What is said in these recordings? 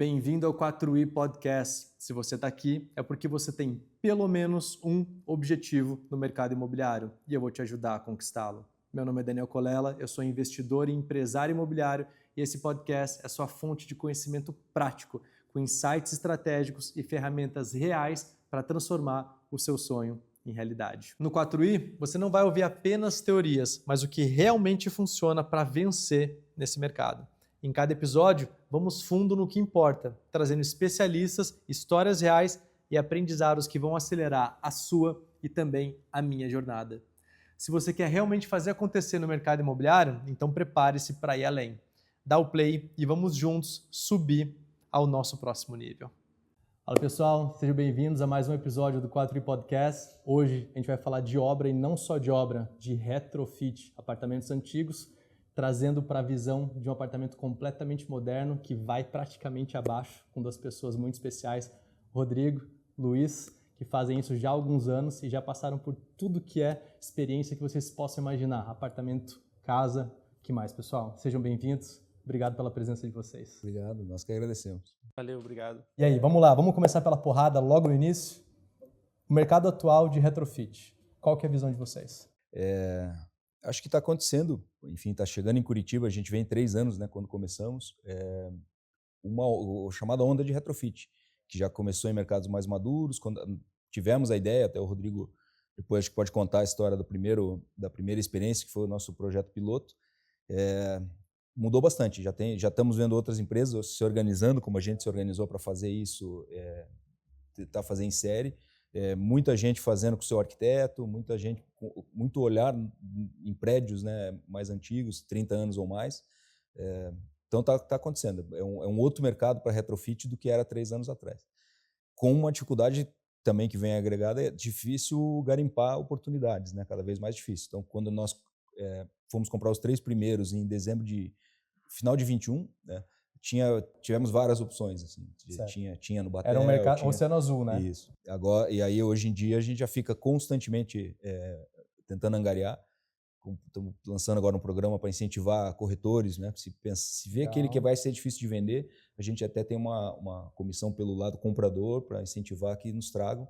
Bem-vindo ao 4i Podcast. Se você está aqui, é porque você tem pelo menos um objetivo no mercado imobiliário e eu vou te ajudar a conquistá-lo. Meu nome é Daniel Colella, eu sou investidor e empresário imobiliário e esse podcast é sua fonte de conhecimento prático, com insights estratégicos e ferramentas reais para transformar o seu sonho em realidade. No 4i, você não vai ouvir apenas teorias, mas o que realmente funciona para vencer nesse mercado. Em cada episódio, vamos fundo no que importa, trazendo especialistas, histórias reais e aprendizados que vão acelerar a sua e também a minha jornada. Se você quer realmente fazer acontecer no mercado imobiliário, então prepare-se para ir além. Dá o play e vamos juntos subir ao nosso próximo nível. Fala pessoal, sejam bem-vindos a mais um episódio do 4i Podcast. Hoje a gente vai falar de obra e não só de obra, de retrofit, apartamentos antigos, trazendo para a visão de um apartamento completamente moderno que vai praticamente abaixo, com duas pessoas muito especiais, Rodrigo, Luiz, que fazem isso já há alguns anos e já passaram por tudo que é experiência que vocês possam imaginar, apartamento, casa, que mais, pessoal? Sejam bem-vindos, obrigado pela presença de vocês. Obrigado, nós que agradecemos. Valeu, obrigado. E aí, vamos lá, vamos começar pela porrada logo no início? O mercado atual de retrofit, qual que é a visão de vocês? Acho que está acontecendo, enfim, está chegando em Curitiba, a gente vem 3 anos, né, quando começamos, uma chamada onda de retrofit, que já começou em mercados mais maduros, quando tivemos a ideia, até o Rodrigo depois acho que pode contar a história da primeira experiência, que foi o nosso projeto piloto, mudou bastante, já estamos vendo outras empresas se organizando, como a gente se organizou para fazer isso, tentar fazer em série, muita gente fazendo com o seu arquiteto, muita gente com muito olhar em prédios, né, mais antigos, 30 anos ou mais. Então está acontecendo. É um outro mercado para retrofit do que era 3 anos atrás. Com uma dificuldade também que vem agregada, é difícil garimpar oportunidades, né, cada vez mais difícil. Então, quando nós fomos comprar os 3 primeiros em final de 21, né, tivemos várias opções, assim. Tinha no Batel. Era um mercado Oceano Azul, né? Isso. Agora, e aí, hoje em dia, a gente já fica constantemente tentando angariar. Estamos lançando agora um programa para incentivar corretores, né? Se vê aquele que vai ser difícil de vender, a gente até tem uma comissão pelo lado comprador para incentivar que nos tragam,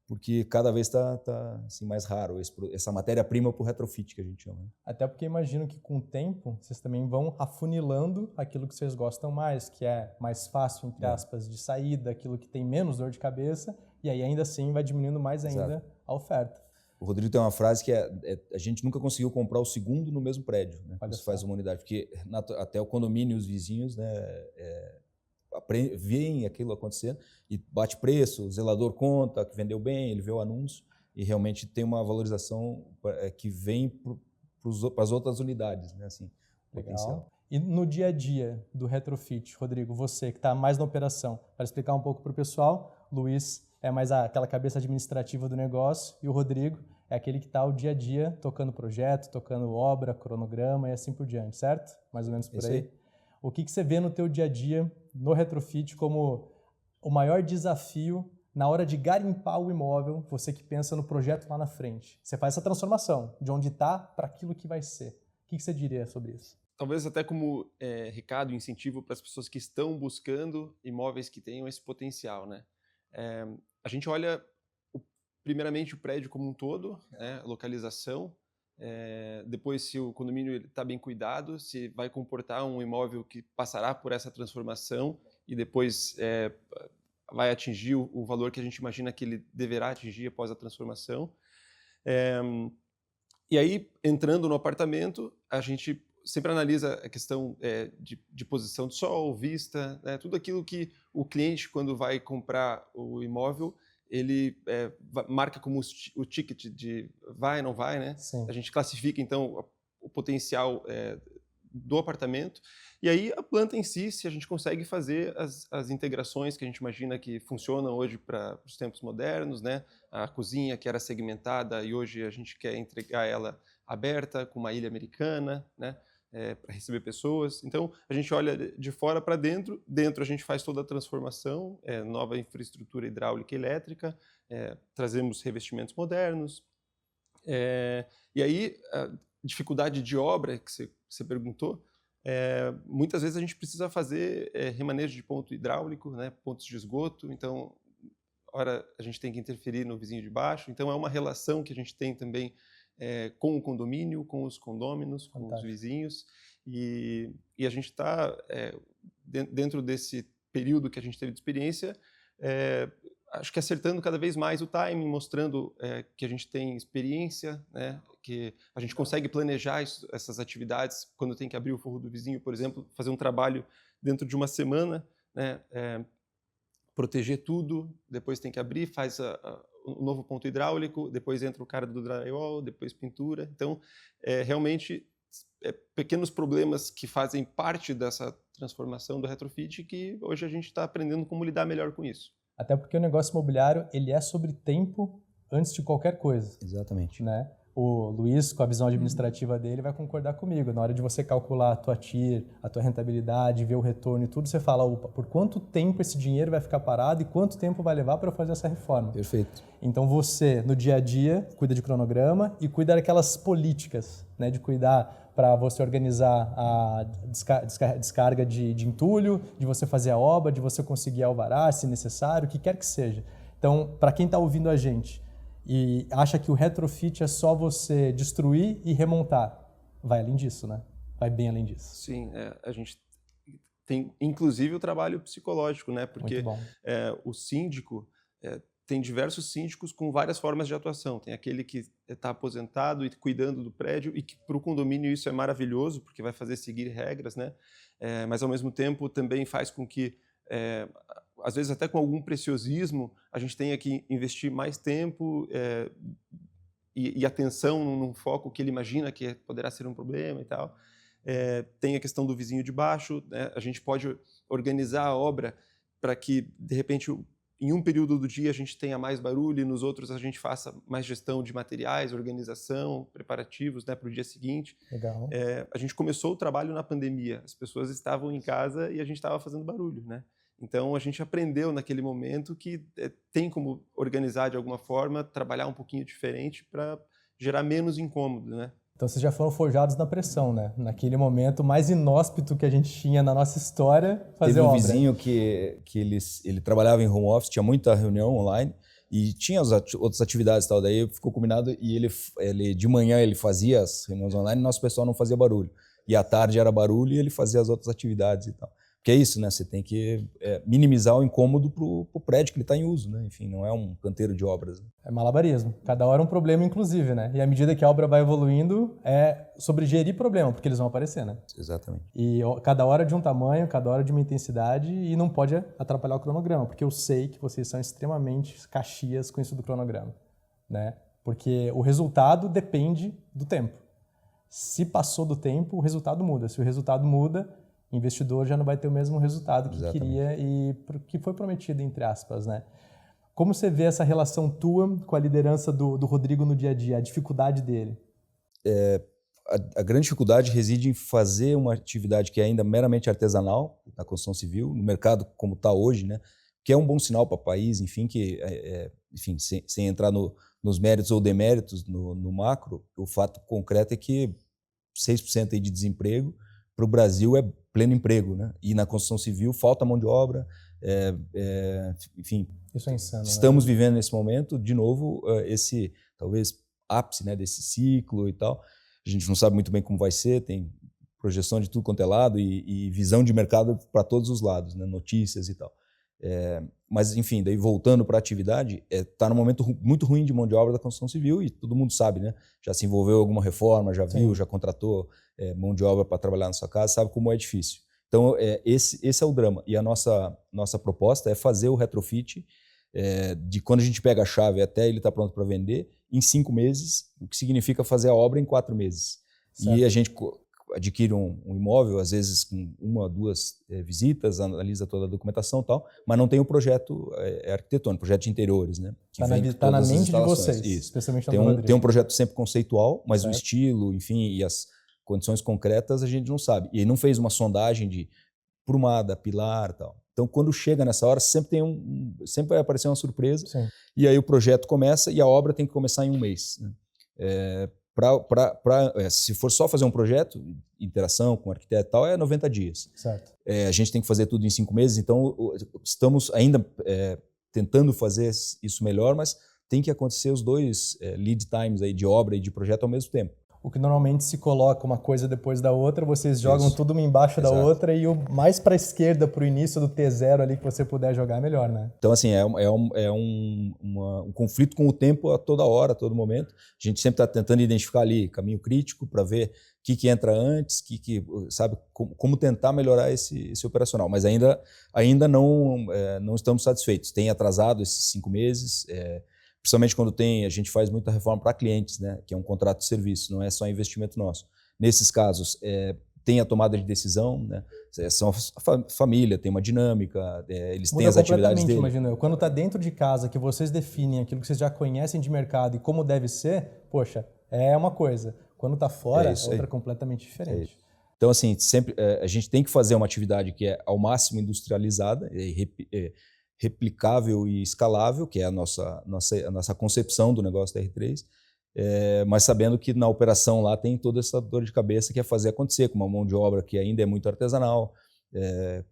porque cada vez está assim, mais raro essa matéria-prima para o retrofit, que a gente chama. Até porque imagino que com o tempo vocês também vão afunilando aquilo que vocês gostam mais, que é mais fácil, entre aspas, de saída, aquilo que tem menos dor de cabeça, e aí ainda assim vai diminuindo mais ainda Exato. a oferta. O Rodrigo tem uma frase que a gente nunca conseguiu comprar o segundo no mesmo prédio, né? Quando se faz uma unidade, porque até o condomínio e os vizinhos, né, veem aquilo acontecendo e bate preço, o zelador conta que vendeu bem, ele vê o anúncio e realmente tem uma valorização que vem para as outras unidades, né? Assim, potencial. E no dia a dia do retrofit, Rodrigo, você que está mais na operação, para explicar um pouco para o pessoal, Luiz é mais aquela cabeça administrativa do negócio e o Rodrigo é aquele que está o dia a dia tocando projeto, tocando obra, cronograma e assim por diante, certo? Mais ou menos por aí. O que você vê no teu dia a dia no retrofit como o maior desafio na hora de garimpar o imóvel, você que pensa no projeto lá na frente? Você faz essa transformação de onde está para aquilo que vai ser. O que você diria sobre isso? Talvez até como recado, incentivo para as pessoas que estão buscando imóveis que tenham esse potencial, né? A gente olha primeiramente o prédio como um todo, né, localização, depois se o condomínio está bem cuidado, se vai comportar um imóvel que passará por essa transformação e depois vai atingir o valor que a gente imagina que ele deverá atingir após a transformação. E aí, entrando no apartamento, a gente sempre analisa a questão de posição de sol, vista, né, tudo aquilo que o cliente, quando vai comprar o imóvel, ele marca como o ticket de vai, não vai, né? Sim. A gente classifica, então, o potencial do apartamento. E aí, a planta em si, se a gente consegue fazer as integrações que a gente imagina que funcionam hoje para os tempos modernos, né? A cozinha que era segmentada e hoje a gente quer entregar ela aberta, com uma ilha americana, né? Para receber pessoas. Então, a gente olha de fora para dentro. Dentro a gente faz toda a transformação, nova infraestrutura hidráulica e elétrica, trazemos revestimentos modernos. E aí, a dificuldade de obra que você perguntou, muitas vezes a gente precisa fazer remanejo de ponto hidráulico, né, pontos de esgoto, então, ora a gente tem que interferir no vizinho de baixo, então é uma relação que a gente tem também com o condomínio, com os condôminos, com os vizinhos, e a gente está, dentro desse período que a gente teve de experiência, acho que acertando cada vez mais o timing, mostrando que a gente tem experiência, né, que a gente consegue planejar essas atividades quando tem que abrir o forro do vizinho, por exemplo, fazer um trabalho dentro de uma semana, né, proteger tudo, depois tem que abrir, faz um novo ponto hidráulico, depois entra o cara do drywall, depois pintura. Então, realmente, pequenos problemas que fazem parte dessa transformação do retrofit que hoje a gente está aprendendo como lidar melhor com isso. Até porque o negócio imobiliário, ele é sobre tempo antes de qualquer coisa. Exatamente. Né? O Luiz, com a visão administrativa dele, vai concordar comigo. Na hora de você calcular a tua TIR, a tua rentabilidade, ver o retorno e tudo, você fala, opa, por quanto tempo esse dinheiro vai ficar parado e quanto tempo vai levar para eu fazer essa reforma? Perfeito. Então você, no dia a dia, cuida de cronograma e cuida daquelas políticas, né? De cuidar para você organizar a descarga de entulho, de você fazer a obra, de você conseguir alvará, se necessário, o que quer que seja. Então, para quem está ouvindo a gente e acha que o retrofit é só você destruir e remontar, vai além disso, né? Vai bem além disso. Sim, a gente tem inclusive o trabalho psicológico, né? Porque o síndico tem diversos síndicos com várias formas de atuação. Tem aquele que está aposentado e cuidando do prédio e que para o condomínio isso é maravilhoso porque vai fazer seguir regras, né? Mas ao mesmo tempo também faz com que às vezes até com algum preciosismo, a gente tenha que investir mais tempo e atenção num foco que ele imagina que poderá ser um problema e tal. Tem a questão do vizinho de baixo, né? A gente pode organizar a obra para que, de repente, em um período do dia a gente tenha mais barulho e nos outros a gente faça mais gestão de materiais, organização, preparativos, né, para o dia seguinte. Legal. A gente começou o trabalho na pandemia, as pessoas estavam em casa e a gente estava fazendo barulho, né? Então, a gente aprendeu naquele momento que tem como organizar de alguma forma, trabalhar um pouquinho diferente para gerar menos incômodo, né? Então, vocês já foram forjados na pressão, né? Naquele momento mais inóspito que a gente tinha na nossa história, fazer obra. Teve um vizinho que ele trabalhava em home office, tinha muita reunião online e tinha as outras atividades e tal. Daí ficou combinado e ele de manhã ele fazia as reuniões online e nosso pessoal não fazia barulho. E à tarde era barulho e ele fazia as outras atividades e tal. Porque é isso, né? Você tem que minimizar o incômodo pro prédio que ele está em uso, né? Enfim, não é um canteiro de obras. Né? É malabarismo. Cada hora é um problema, inclusive, né? E à medida que a obra vai evoluindo, é sobre gerir problema, porque eles vão aparecer, né? Exatamente. E cada hora de um tamanho, cada hora de uma intensidade e não pode atrapalhar o cronograma, porque eu sei que vocês são extremamente caxias com isso do cronograma, né? Porque o resultado depende do tempo. Se passou do tempo, o resultado muda. Se o resultado muda, o investidor já não vai ter o mesmo resultado que queria e que foi prometido, entre aspas, né? Como você vê essa relação tua com a liderança do Rodrigo no dia a dia, a dificuldade dele? A grande dificuldade reside em fazer uma atividade que é ainda meramente artesanal, na construção civil, no mercado como está hoje, né? Que é um bom sinal para o país, enfim, enfim, sem entrar nos méritos ou deméritos no macro, o fato concreto é que 6% aí de desemprego para o Brasil é pleno emprego, né? E na construção civil falta mão de obra, enfim. Isso é insano. Estamos vivendo nesse momento, de novo, esse talvez ápice, né, desse ciclo e tal. A gente não sabe muito bem como vai ser, tem projeção de tudo quanto é lado e visão de mercado para todos os lados, né? Notícias e tal. Mas, enfim, daí voltando para a atividade, está num momento muito ruim de mão de obra da construção civil e todo mundo sabe, né? Já se envolveu em alguma reforma, já viu, já contratou mão de obra para trabalhar na sua casa, sabe como é difícil. Então, esse é o drama. E a nossa proposta é fazer o retrofit de quando a gente pega a chave até ele estar pronto para vender em 5 meses, o que significa fazer a obra em 4 meses. Certo. E a gente adquire um imóvel, às vezes com 1 ou 2 visitas, analisa toda a documentação e tal, mas não tem o projeto arquitetônico, projeto de interiores, né? Está na mente de vocês, isso. Especialmente tem um projeto sempre conceitual, mas certo. O estilo, enfim, e as condições concretas a gente não sabe. E aí não fez uma sondagem de prumada, pilar e tal. Então, quando chega nessa hora, sempre vai aparecer uma surpresa. Sim. E aí o projeto começa e a obra tem que começar em 1 mês. Né? Se for só fazer um projeto, interação com o arquiteto e tal, é 90 dias. Certo. A gente tem que fazer tudo em 5 meses, então estamos ainda tentando fazer isso melhor, mas tem que acontecer os dois lead times aí de obra e de projeto ao mesmo tempo. O que normalmente se coloca uma coisa depois da outra, vocês jogam Isso. tudo uma embaixo da Exato. outra e o mais para a esquerda, para o início do T0 ali que você puder jogar, melhor, né? Então, assim, um conflito com o tempo a toda hora, a todo momento. A gente sempre está tentando identificar ali caminho crítico para ver o que entra antes, sabe, como tentar melhorar esse operacional. Mas ainda não estamos satisfeitos. Tem atrasado esses 5 meses, principalmente quando a gente faz muita reforma para clientes, né, que é um contrato de serviço, não é só investimento nosso. Nesses casos, tem a tomada de decisão, né, são a família, tem uma dinâmica, eles têm as atividades deles. Imagino eu. Quando está dentro de casa, que vocês definem aquilo que vocês já conhecem de mercado e como deve ser, poxa, é uma coisa. Quando está fora, é outra completamente diferente. Então, assim, sempre a gente tem que fazer uma atividade que é ao máximo industrializada, replicável e escalável, que é a nossa concepção do negócio da R3, mas sabendo que na operação lá tem toda essa dor de cabeça que é fazer acontecer, com uma mão de obra que ainda é muito artesanal,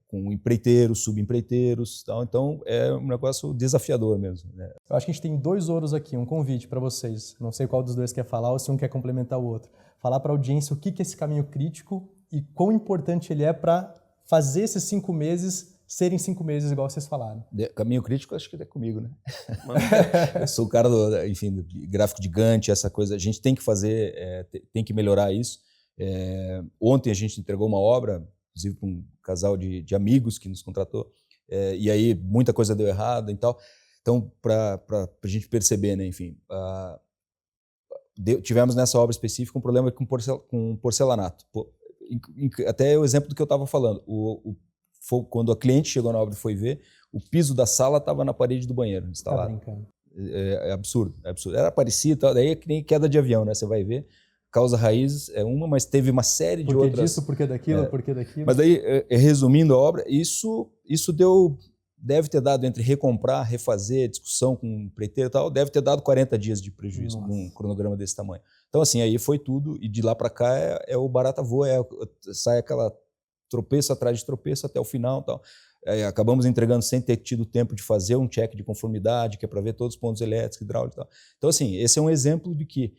com empreiteiros, subempreiteiros, tal. Então é um negócio desafiador mesmo, né? Eu acho que a gente tem 2 ouros aqui, um convite para vocês. Não sei qual dos dois quer falar ou se um quer complementar o outro. Falar para a audiência o que é esse caminho crítico e quão importante ele é para fazer esses 5 meses serem 5 meses, igual vocês falaram. Caminho crítico, acho que é comigo, né? Eu sou o cara do gráfico de Gantt, essa coisa. A gente tem que fazer, tem que melhorar isso. Ontem a gente entregou uma obra, inclusive para um casal de amigos que nos contratou, e aí muita coisa deu errado e tal. Então, para a gente perceber, né, enfim, tivemos nessa obra específica um problema com porcelanato. Até o exemplo do que eu estava falando. Quando a cliente chegou na obra e foi ver, o piso da sala estava na parede do banheiro instalado. Tá brincando. É absurdo, é absurdo. Era parecido, daí é que nem queda de avião, né? Você vai ver, causa raiz é uma, mas teve uma série de outras. Por que disso, por que daquilo, por que daquilo. Mas daí, resumindo a obra, isso deve ter dado, entre recomprar, refazer, discussão com o empreiteiro e tal, deve ter dado 40 dias de prejuízo num cronograma desse tamanho. Então, assim, aí foi tudo, e de lá para cá o barata voa, sai aquela tropeço atrás de tropeço até o final e tal. Acabamos entregando sem ter tido tempo de fazer um check de conformidade, que é para ver todos os pontos elétricos, hidráulicos e tal. Então, assim, esse é um exemplo de que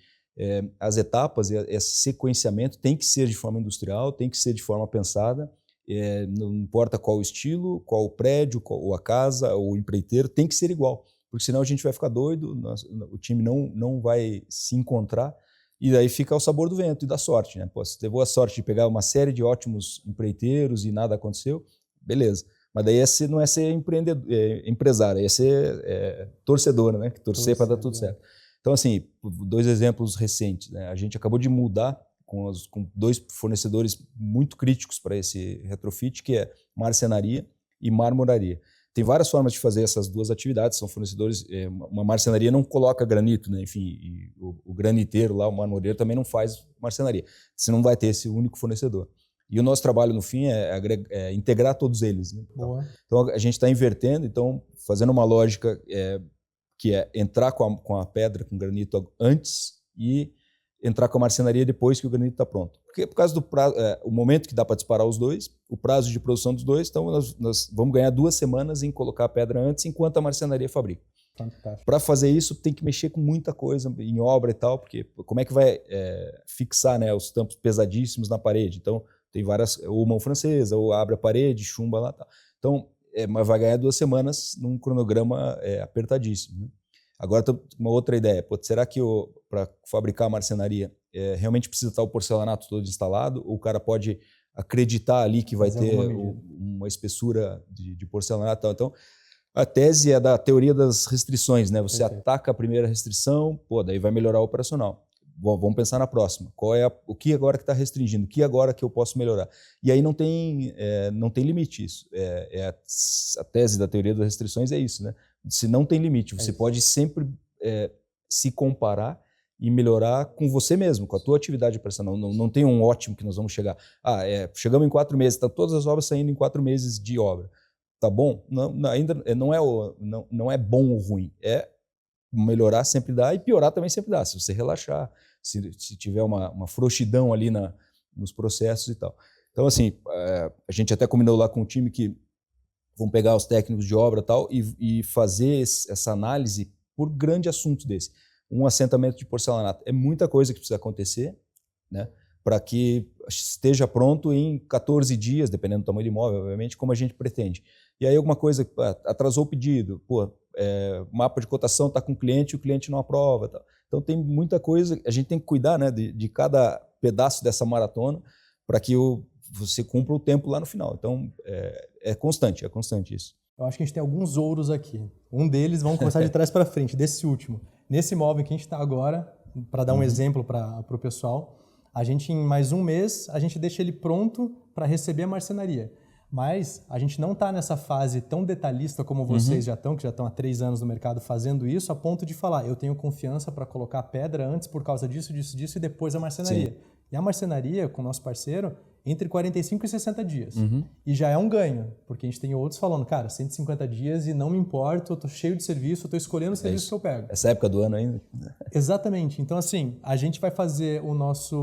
as etapas, esse sequenciamento tem que ser de forma industrial, tem que ser de forma pensada, não importa qual o estilo, qual o prédio, ou a casa, ou o empreiteiro, tem que ser igual, porque senão a gente vai ficar doido, o time não vai se encontrar, e daí fica ao sabor do vento e da sorte, né? Pô, você teve a sorte de pegar uma série de ótimos empreiteiros e nada aconteceu, beleza. Mas daí não é ser empresário, é ser torcedor, né? Torcer para dar tudo certo. Então, assim, 2 exemplos recentes, né? A gente acabou de mudar com 2 fornecedores muito críticos para esse retrofit, que é marcenaria e marmoraria. Tem várias formas de fazer essas 2 atividades, são fornecedores, uma marcenaria não coloca granito, né? Enfim, e o graniteiro lá, o marmoreiro também não faz marcenaria, você não vai ter esse único fornecedor. E o nosso trabalho, no fim, é integrar todos eles, né? Então, a gente está invertendo, então, fazendo uma lógica que é entrar com a pedra, com o granito antes e entrar com a marcenaria depois que o granito está pronto. Porque por causa do prazo, o momento que dá para disparar os 2, o prazo de produção dos 2, então nós vamos ganhar 2 semanas em colocar a pedra antes, enquanto a marcenaria fabrica. Para fazer isso, tem que mexer com muita coisa em obra e tal, porque como é que vai fixar, né, os tampos pesadíssimos na parede? Então, tem várias, ou mão francesa, ou abre a parede, chumba lá. Tal. Então, mas vai ganhar 2 semanas num cronograma apertadíssimo, né? Agora, uma outra ideia. Será que para fabricar a marcenaria realmente precisa estar o porcelanato todo instalado? Ou o cara pode acreditar ali que vai ter uma espessura de porcelanato? Tal? Então, a tese é da teoria das restrições, né? Você ataca a primeira restrição, daí vai melhorar o operacional. Vamos pensar na próxima. O que agora que está restringindo? O que agora que eu posso melhorar? E aí não tem limite isso. A tese da teoria das restrições é isso, né? Se não tem limite, você pode sempre se comparar e melhorar com você mesmo, com a tua atividade operacional. Não tem um ótimo que nós vamos chegar. Chegamos em 4 meses, tá todas as obras saindo em 4 meses de obra. Tá bom? Não, ainda não é bom ou ruim. melhorar sempre dá e piorar também sempre dá, se você relaxar, se tiver uma frouxidão ali nos processos e tal. Então, assim, a gente até combinou lá com o time que vão pegar os técnicos de obra e tal e fazer essa análise por grande assunto desse. Um assentamento de porcelanato. É muita coisa que precisa acontecer, né, para que esteja pronto em 14 dias, dependendo do tamanho do imóvel, obviamente, como a gente pretende. E aí alguma coisa, atrasou o pedido, o mapa de cotação está com o cliente não aprova. Tal. Então tem muita coisa, a gente tem que cuidar, né, de cada pedaço dessa maratona para que você cumpra o tempo lá no final. Então é constante isso. Eu acho que a gente tem alguns ouros aqui. Um deles, vamos começar de trás para frente, desse último. Nesse imóvel que a gente está agora, para dar um exemplo para o pessoal, a gente em mais um mês, a gente deixa ele pronto para receber a marcenaria. Mas a gente não está nessa fase tão detalhista como vocês já estão, que já estão há 3 anos no mercado fazendo isso, a ponto de falar, eu tenho confiança para colocar pedra antes por causa disso e depois a marcenaria. Sim. E a marcenaria, com o nosso parceiro, entre 45 e 60 dias. E já é um ganho, porque a gente tem outros falando, cara, 150 dias e não me importo, eu estou cheio de serviço, eu estou escolhendo o serviço que eu pego. Essa época do ano ainda. Exatamente. Então, assim, a gente vai fazer o nosso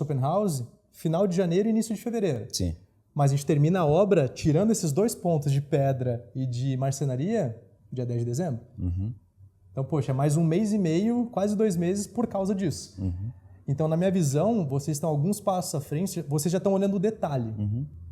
open house final de janeiro e início de fevereiro. Sim. Mas a gente termina a obra tirando esses 2 pontos de pedra e de marcenaria dia 10 de dezembro. Então, poxa, é mais 1 mês e meio, quase 2 meses por causa disso. Então, na minha visão, vocês estão alguns passos à frente, vocês já estão olhando o detalhe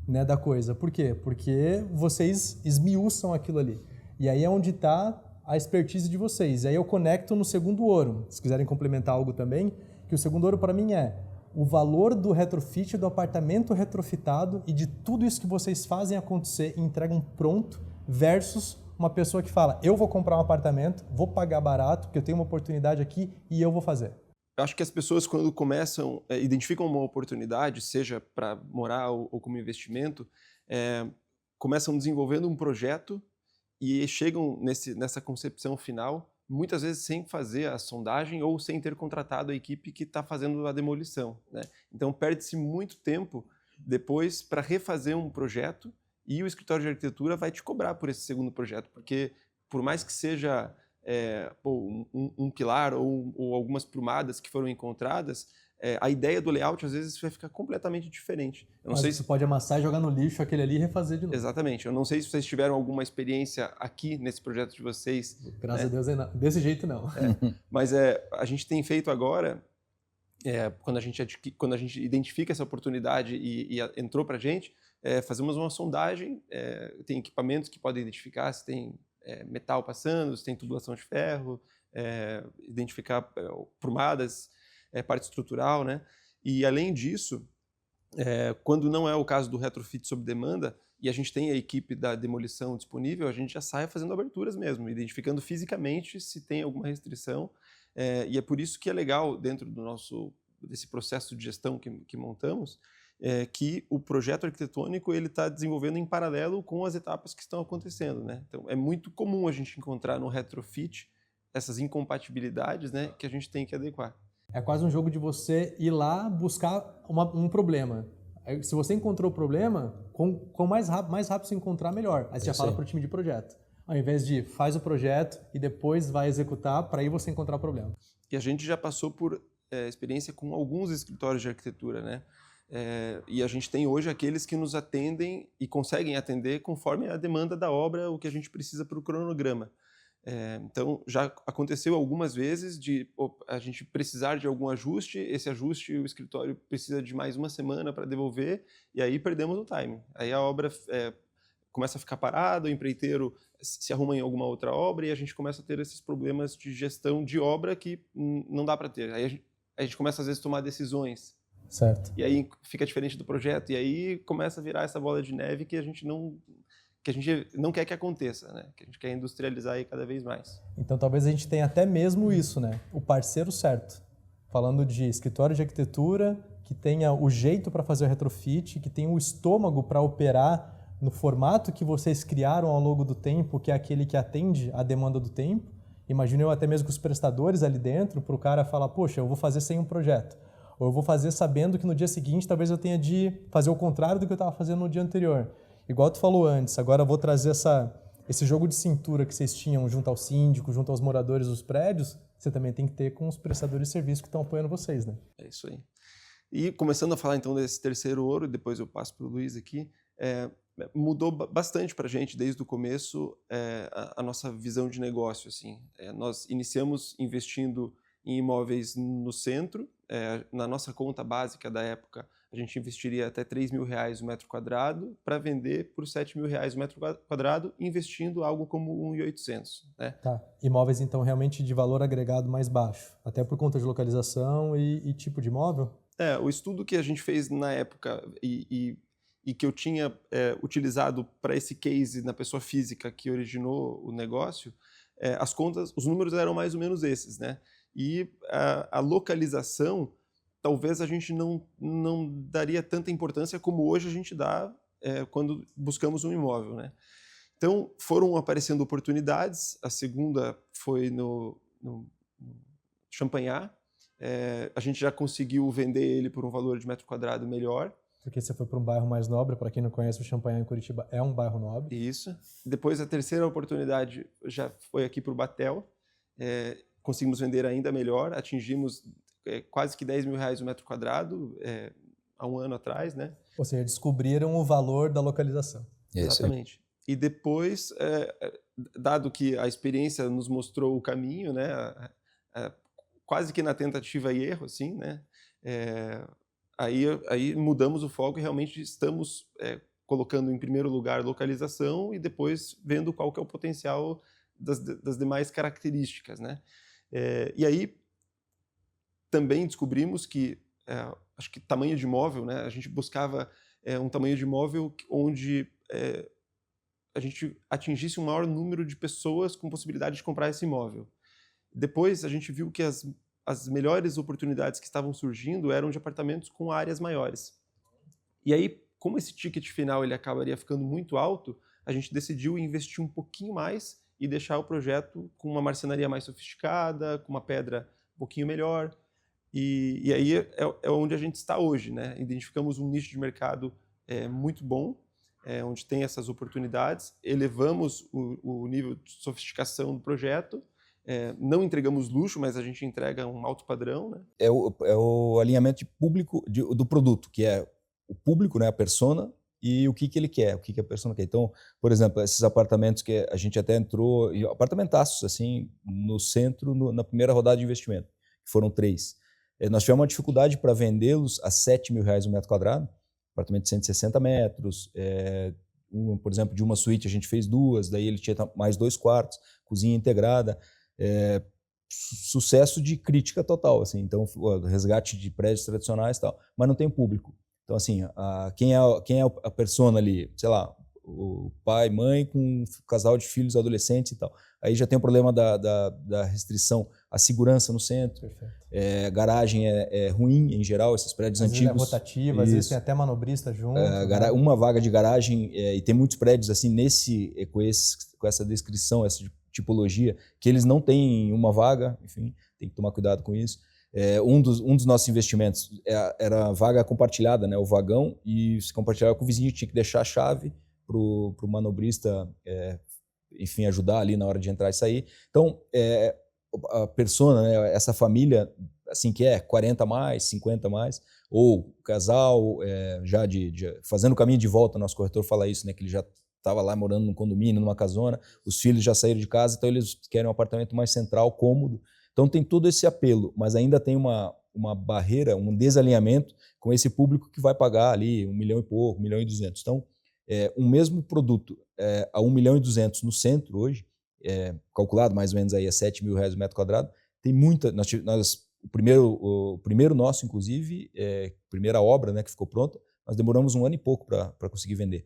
né, da coisa. Por quê? Porque vocês esmiuçam aquilo ali. E aí é onde está a expertise de vocês. E aí eu conecto no segundo ouro. Se quiserem complementar algo também, que o segundo ouro para mim é o valor do retrofit, do apartamento retrofitado e de tudo isso que vocês fazem acontecer e entregam pronto versus uma pessoa que fala, eu vou comprar um apartamento, vou pagar barato, porque eu tenho uma oportunidade aqui e eu vou fazer. Eu acho que as pessoas, quando começam, identificam uma oportunidade, seja para morar ou como investimento, começam desenvolvendo um projeto e chegam nessa concepção final, muitas vezes sem fazer a sondagem ou sem ter contratado a equipe que está fazendo a demolição, né? Então perde-se muito tempo depois para refazer um projeto e o escritório de arquitetura vai te cobrar por esse segundo projeto, porque por mais que seja um pilar ou algumas prumadas que foram encontradas, a ideia do layout às vezes vai ficar completamente diferente. Eu não sei se pode amassar e jogar no lixo aquele ali e refazer de novo. Exatamente. Eu não sei se vocês tiveram alguma experiência aqui nesse projeto de vocês. Graças a Deus, desse jeito não. Mas a gente tem feito agora, quando a gente identifica essa oportunidade e entrou para a gente, fazemos uma sondagem, tem equipamentos que podem identificar se tem metal passando, se tem tubulação de ferro, identificar prumadas, parte estrutural, né? E além disso, quando não é o caso do retrofit sob demanda e a gente tem a equipe da demolição disponível, a gente já sai fazendo aberturas mesmo, identificando fisicamente se tem alguma restrição, e é por isso que é legal dentro desse processo de gestão que montamos, que o projeto arquitetônico ele está desenvolvendo em paralelo com as etapas que estão acontecendo, né? Então é muito comum a gente encontrar no retrofit essas incompatibilidades, né, que a gente tem que adequar. É quase um jogo de você ir lá buscar um problema. Se você encontrou o problema, com mais rápido você encontrar, melhor. Aí você já fala para o time de projeto. Ao invés de faz o projeto e depois vai executar para aí você encontrar o problema. E a gente já passou por experiência com alguns escritórios de arquitetura, né? E a gente tem hoje aqueles que nos atendem e conseguem atender conforme a demanda da obra, o que a gente precisa para o cronograma. Então, já aconteceu algumas vezes de a gente precisar de algum ajuste, esse ajuste o escritório precisa de mais 1 semana para devolver, e aí perdemos o timing. Aí a obra começa a ficar parada, o empreiteiro se arruma em alguma outra obra e a gente começa a ter esses problemas de gestão de obra que não dá para ter. Aí a gente começa às vezes a tomar decisões. Certo. E aí fica diferente do projeto, e aí começa a virar essa bola de neve que a gente não quer que aconteça, né? Que a gente quer industrializar aí cada vez mais. Então talvez a gente tenha até mesmo isso, né? O parceiro certo. Falando de escritório de arquitetura, que tenha o jeito para fazer o retrofit, que tenha o estômago para operar no formato que vocês criaram ao longo do tempo, que é aquele que atende à demanda do tempo. Imagino eu até mesmo com os prestadores ali dentro, para o cara falar, poxa, eu vou fazer sem um projeto. Ou eu vou fazer sabendo que no dia seguinte talvez eu tenha de fazer o contrário do que eu estava fazendo no dia anterior. Igual tu falou antes, agora eu vou trazer esse jogo de cintura que vocês tinham junto ao síndico, junto aos moradores dos prédios, você também tem que ter com os prestadores de serviço que estão apoiando vocês, né? É isso aí. E começando a falar então desse terceiro ouro, depois eu passo para o Luiz aqui, mudou bastante para a gente desde o começo a nossa visão de negócio. Assim. Nós iniciamos investindo em imóveis no centro. Na nossa conta básica da época, a gente investiria até R$3.000 o metro quadrado para vender por R$7.000 o metro quadrado, investindo algo como 1.800. Né? Tá. Imóveis, então, realmente de valor agregado mais baixo, até por conta de localização e tipo de imóvel? O estudo que a gente fez na época e que eu tinha utilizado para esse case na pessoa física que originou o negócio, as contas, os números eram mais ou menos esses, né? E a localização, talvez a gente não daria tanta importância como hoje a gente dá quando buscamos um imóvel, né? Então, foram aparecendo oportunidades. A segunda foi no Champanhar. A gente já conseguiu vender ele por um valor de metro quadrado melhor. Porque você foi para um bairro mais nobre. Para quem não conhece, o Champanhar em Curitiba é um bairro nobre. Isso. Depois, a terceira oportunidade já foi aqui para o Batel. Conseguimos vender ainda melhor. Atingimos quase que R$10.000 o metro quadrado há um ano atrás, né? Ou seja, descobriram o valor da localização. Exatamente. E depois, dado que a experiência nos mostrou o caminho, né? Quase que na tentativa e erro, assim, né? Aí mudamos o foco e realmente estamos colocando em primeiro lugar localização e depois vendo qual que é o potencial das demais características, né? E aí também descobrimos que, acho que tamanho de imóvel, né? A gente buscava um tamanho de imóvel onde a gente atingisse um maior número de pessoas com possibilidade de comprar esse imóvel. Depois a gente viu que as melhores oportunidades que estavam surgindo eram de apartamentos com áreas maiores. E aí, como esse ticket final ele acabaria ficando muito alto, a gente decidiu investir um pouquinho mais e deixar o projeto com uma marcenaria mais sofisticada, com uma pedra um pouquinho melhor. E aí é onde a gente está hoje, né? Identificamos um nicho de mercado muito bom, onde tem essas oportunidades, elevamos o nível de sofisticação do projeto. Não entregamos luxo, mas a gente entrega um alto padrão, né? É o alinhamento de público do produto, que é o público, né, a persona, e o que ele quer, o que a persona quer. Então, por exemplo, esses apartamentos que a gente até entrou, apartamentaços, assim, no centro, na primeira rodada de investimento, que foram 3. Nós tivemos uma dificuldade para vendê-los a R$7.000 o metro quadrado, apartamento de 160 metros, por exemplo, de uma suíte a gente fez 2, daí ele tinha mais 2 quartos, cozinha integrada, sucesso de crítica total, assim. Então, resgate de prédios tradicionais e tal, mas não tem público. Então, assim, quem é a persona ali, sei lá, o pai, mãe com um casal de filhos adolescentes e tal. Aí já tem o problema da restrição à segurança no centro. Garagem é ruim em geral, esses prédios às antigos. Vezes é rotativa, às vezes tem até manobrista junto. Uma vaga de garagem, e tem muitos prédios assim com essa descrição, essa tipologia, que eles não têm uma vaga, enfim, tem que tomar cuidado com isso. Um dos nossos investimentos era a vaga compartilhada, né, o vagão, e se compartilhava com o vizinho, tinha que deixar a chave para o manobrista, enfim, ajudar ali na hora de entrar e sair. Então, a persona, né, essa família, assim, que 40 mais, 50 mais, ou casal já fazendo o caminho de volta, nosso corretor fala isso, né, que ele já estava lá morando num condomínio, numa casona, os filhos já saíram de casa, então eles querem um apartamento mais central, cômodo. Então tem todo esse apelo, mas ainda tem uma barreira, um desalinhamento com esse público que vai pagar ali 1 milhão e pouco, 1 milhão e 200. Então, um mesmo produto a 1 milhão e 200 no centro hoje, calculado mais ou menos aí a R$7.000 o metro quadrado, tem muita... O primeiro nosso, inclusive, primeira obra, né, que ficou pronta, nós demoramos 1 ano e pouco para conseguir vender.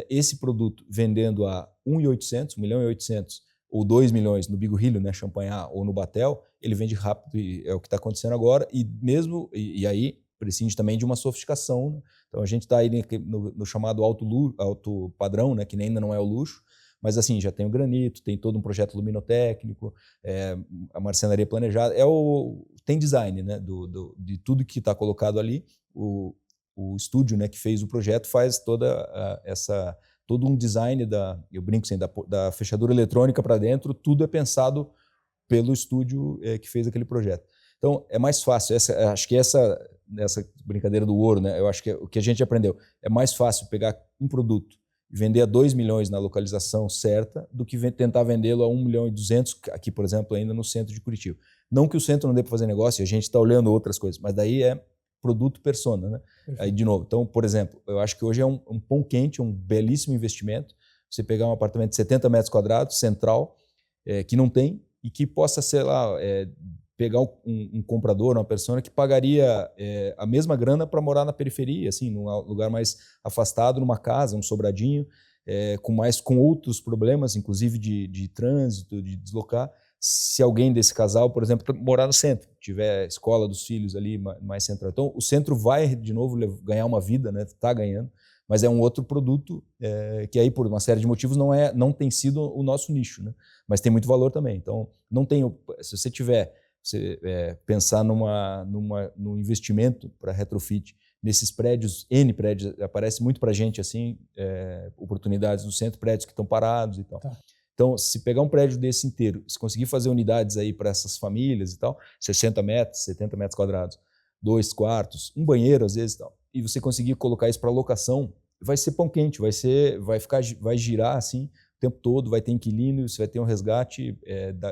Esse produto vendendo a 1.800, 1 milhão e 800 ou 2 milhões no Bigo Rilho, né, Champanhar ou no Batel, ele vende rápido e é o que está acontecendo agora, e aí prescinde também de uma sofisticação, né? Então a gente está aí no chamado alto padrão, né, que ainda não é o luxo, mas assim, já tem o granito, tem todo um projeto luminotécnico, a marcenaria planejada, tem design, né, de tudo que está colocado ali. O estúdio, né, que fez o projeto faz toda todo um design eu brinco assim, da fechadura eletrônica para dentro, tudo é pensado pelo estúdio que fez aquele projeto. Então, é mais fácil. Acho que essa brincadeira do ouro, né? Eu acho que o que a gente aprendeu, é mais fácil pegar um produto e vender a 2 milhões na localização certa do que tentar vendê-lo a 1 milhão e 200, aqui, por exemplo, ainda no centro de Curitiba. Não que o centro não dê para fazer negócio, a gente está olhando outras coisas, mas daí é produto persona, né? Aí, de novo, então, por exemplo, eu acho que hoje é um pão quente, um belíssimo investimento, você pegar um apartamento de 70 metros quadrados, central, que não tem, e que possa, sei lá, pegar um comprador, uma persona que pagaria a mesma grana para morar na periferia, assim, num lugar mais afastado, numa casa, um sobradinho, com outros problemas, inclusive de trânsito, de deslocar. Se alguém desse casal, por exemplo, morar no centro, tiver a escola dos filhos ali mais central. Então, o centro vai, de novo, ganhar uma vida, né? Está ganhando, mas é um outro produto que aí, por uma série de motivos, não tem sido o nosso nicho, né? Mas tem muito valor também. Então, se você pensar num investimento para retrofit, nesses prédios, N prédios, aparece muito para a gente assim, oportunidades no centro, prédios que estão parados e tal. Tá. Então, se pegar um prédio desse inteiro, se conseguir fazer unidades aí para essas famílias e tal, 60 metros, 70 metros quadrados, 2 quartos, um banheiro às vezes e tal, e você conseguir colocar isso para locação, vai ser pão quente, vai girar assim o tempo todo, vai ter inquilino, você vai ter um resgate